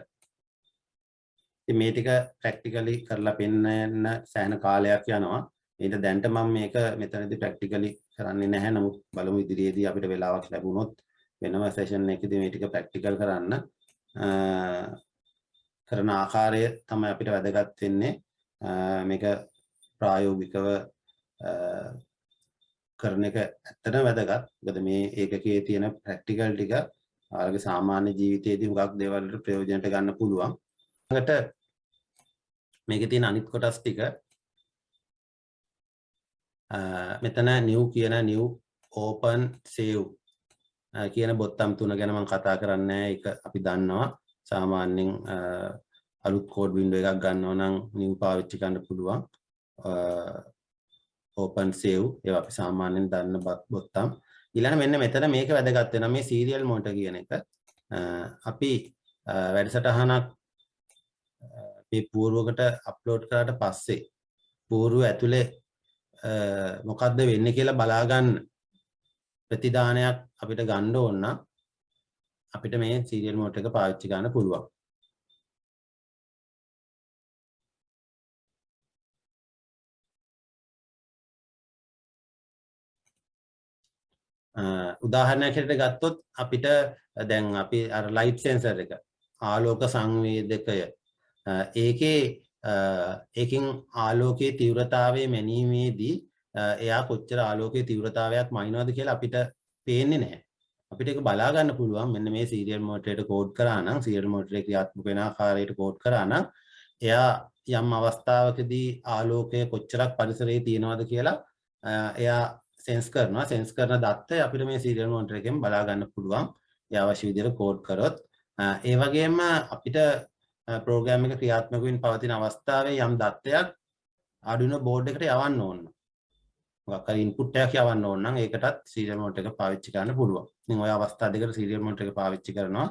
ඉතින් මේ ටික ප්‍රැක්ටිකලි කරලා පෙන්නන්න සෑහෙන කාලයක් යනවා. ඊට දැන්ට මම මේක මෙතනදී ප්‍රැක්ටිකලි කරන්නේ නැහැ. නමුත් බලමු ඉදිරියේදී අපිට වෙලාවක් ලැබුණොත් වෙනම සෙෂන් එකකදී මේ ටික ප්‍රැක්ටිකල් කරන්න. කරන ආකාරය තමයි අපිට වැදගත් වෙන්නේ. මේක ප්‍රායෝගිකව කරන එක ඇත්තටම වැදගත්. මොකද මේ ඒකකයේ තියෙන ප්‍රැක්ටිකල් ටික ආගේ සාමාන්‍ය ජීවිතයේදී හුඟක් දේවල් වලට ප්‍රයෝජනට ගන්න පුළුවන්. ඊළඟට මේකේ තියෙන අනිත් කොටස් ටික මෙතන new කියන new open save කියන බොත්තම් තුන ගැන මම කතා කරන්නේ නැහැ. ඒක අපි දන්නවා. සාමාන්‍යයෙන් අලුත් කෝඩ් වින්ඩෝ එකක් ගන්නවා නම් new පාවිච්චි කරන්න පුළුවන්. open save ඒවා අපි සාමාන්‍යයෙන් දන්න බොත්තම්. ඊළඟ මෙන්න මෙතන මේක වැදගත් වෙනවා මේ serial monitor කියන එක. අපි වැඩසටහනක් මේ පූර්වකට අප්ලෝඩ් කරාට පස්සේ පූර්ව ඇතුලේ මොකද්ද වෙන්නේ කියලා බලා ගන්න ප්‍රතිදානයක් අපිට ගන්න ඕන නම් අපිට මේ serial monitor එක පාවිච්චි කරන්න පුළුවන්. උදාහරණයක් හැටියට ගත්තොත් අපිට දැන් අපි අර ලයිට් සෙන්සර් එක ආලෝක සංවේදකය ඒකෙන් ආලෝකයේ තීව්‍රතාවය මැනීමේදී එයා කොච්චර ආලෝකයේ තීව්‍රතාවයක් මනිනවද කියලා අපිට පේන්නේ නැහැ. අපිට ඒක බලා ගන්න පුළුවන් මෙන්න මේ serial monitor එකට කෝඩ් කරා නම් serial monitor එකේ ක්‍රියාත්මක වෙන ආකාරයට කෝඩ් කරා නම් එයා යම් අවස්ථාවකදී ආලෝකය කොච්චරක් පරිසරයේ තියෙනවද කියලා එයා සෙන්ස් කරන දත්තය අපිට මේ serial monitor එකෙන් බලා ගන්න පුළුවන්. ඒ අවශ්‍ය විදිහට කෝඩ් කරොත් ඒ වගේම අපිට ප්‍රෝග්‍රෑම් එක ක්‍රියාත්මක වෙමින් පවතින අවස්ථාවේ යම් දත්තයක් Arduino board එකට යවන්න ඕන. මොකක් හරි input එකක් යවන්න ඕන නම් ඒකටත් serial monitor එක පාවිච්චි කරන්න පුළුවන්. ඉතින් ওই අවස්ථා දෙකට serial monitor එක පාවිච්චි කරනවා.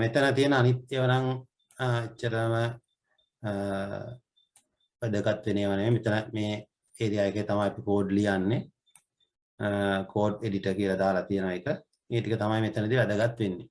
මෙතන තියෙන අනිත් ඒවා නම් එච්චරම වැදගත් වෙනව නෙමෙයි. මෙතන මේ ඒරියා එකේ තමයි අපි කෝඩ් ලියන්නේ. කෝඩ් එඩිටර් කියලා දාලා තියෙන එක. මේ ටික තමයි මෙතනදී වැදගත් වෙන්නේ.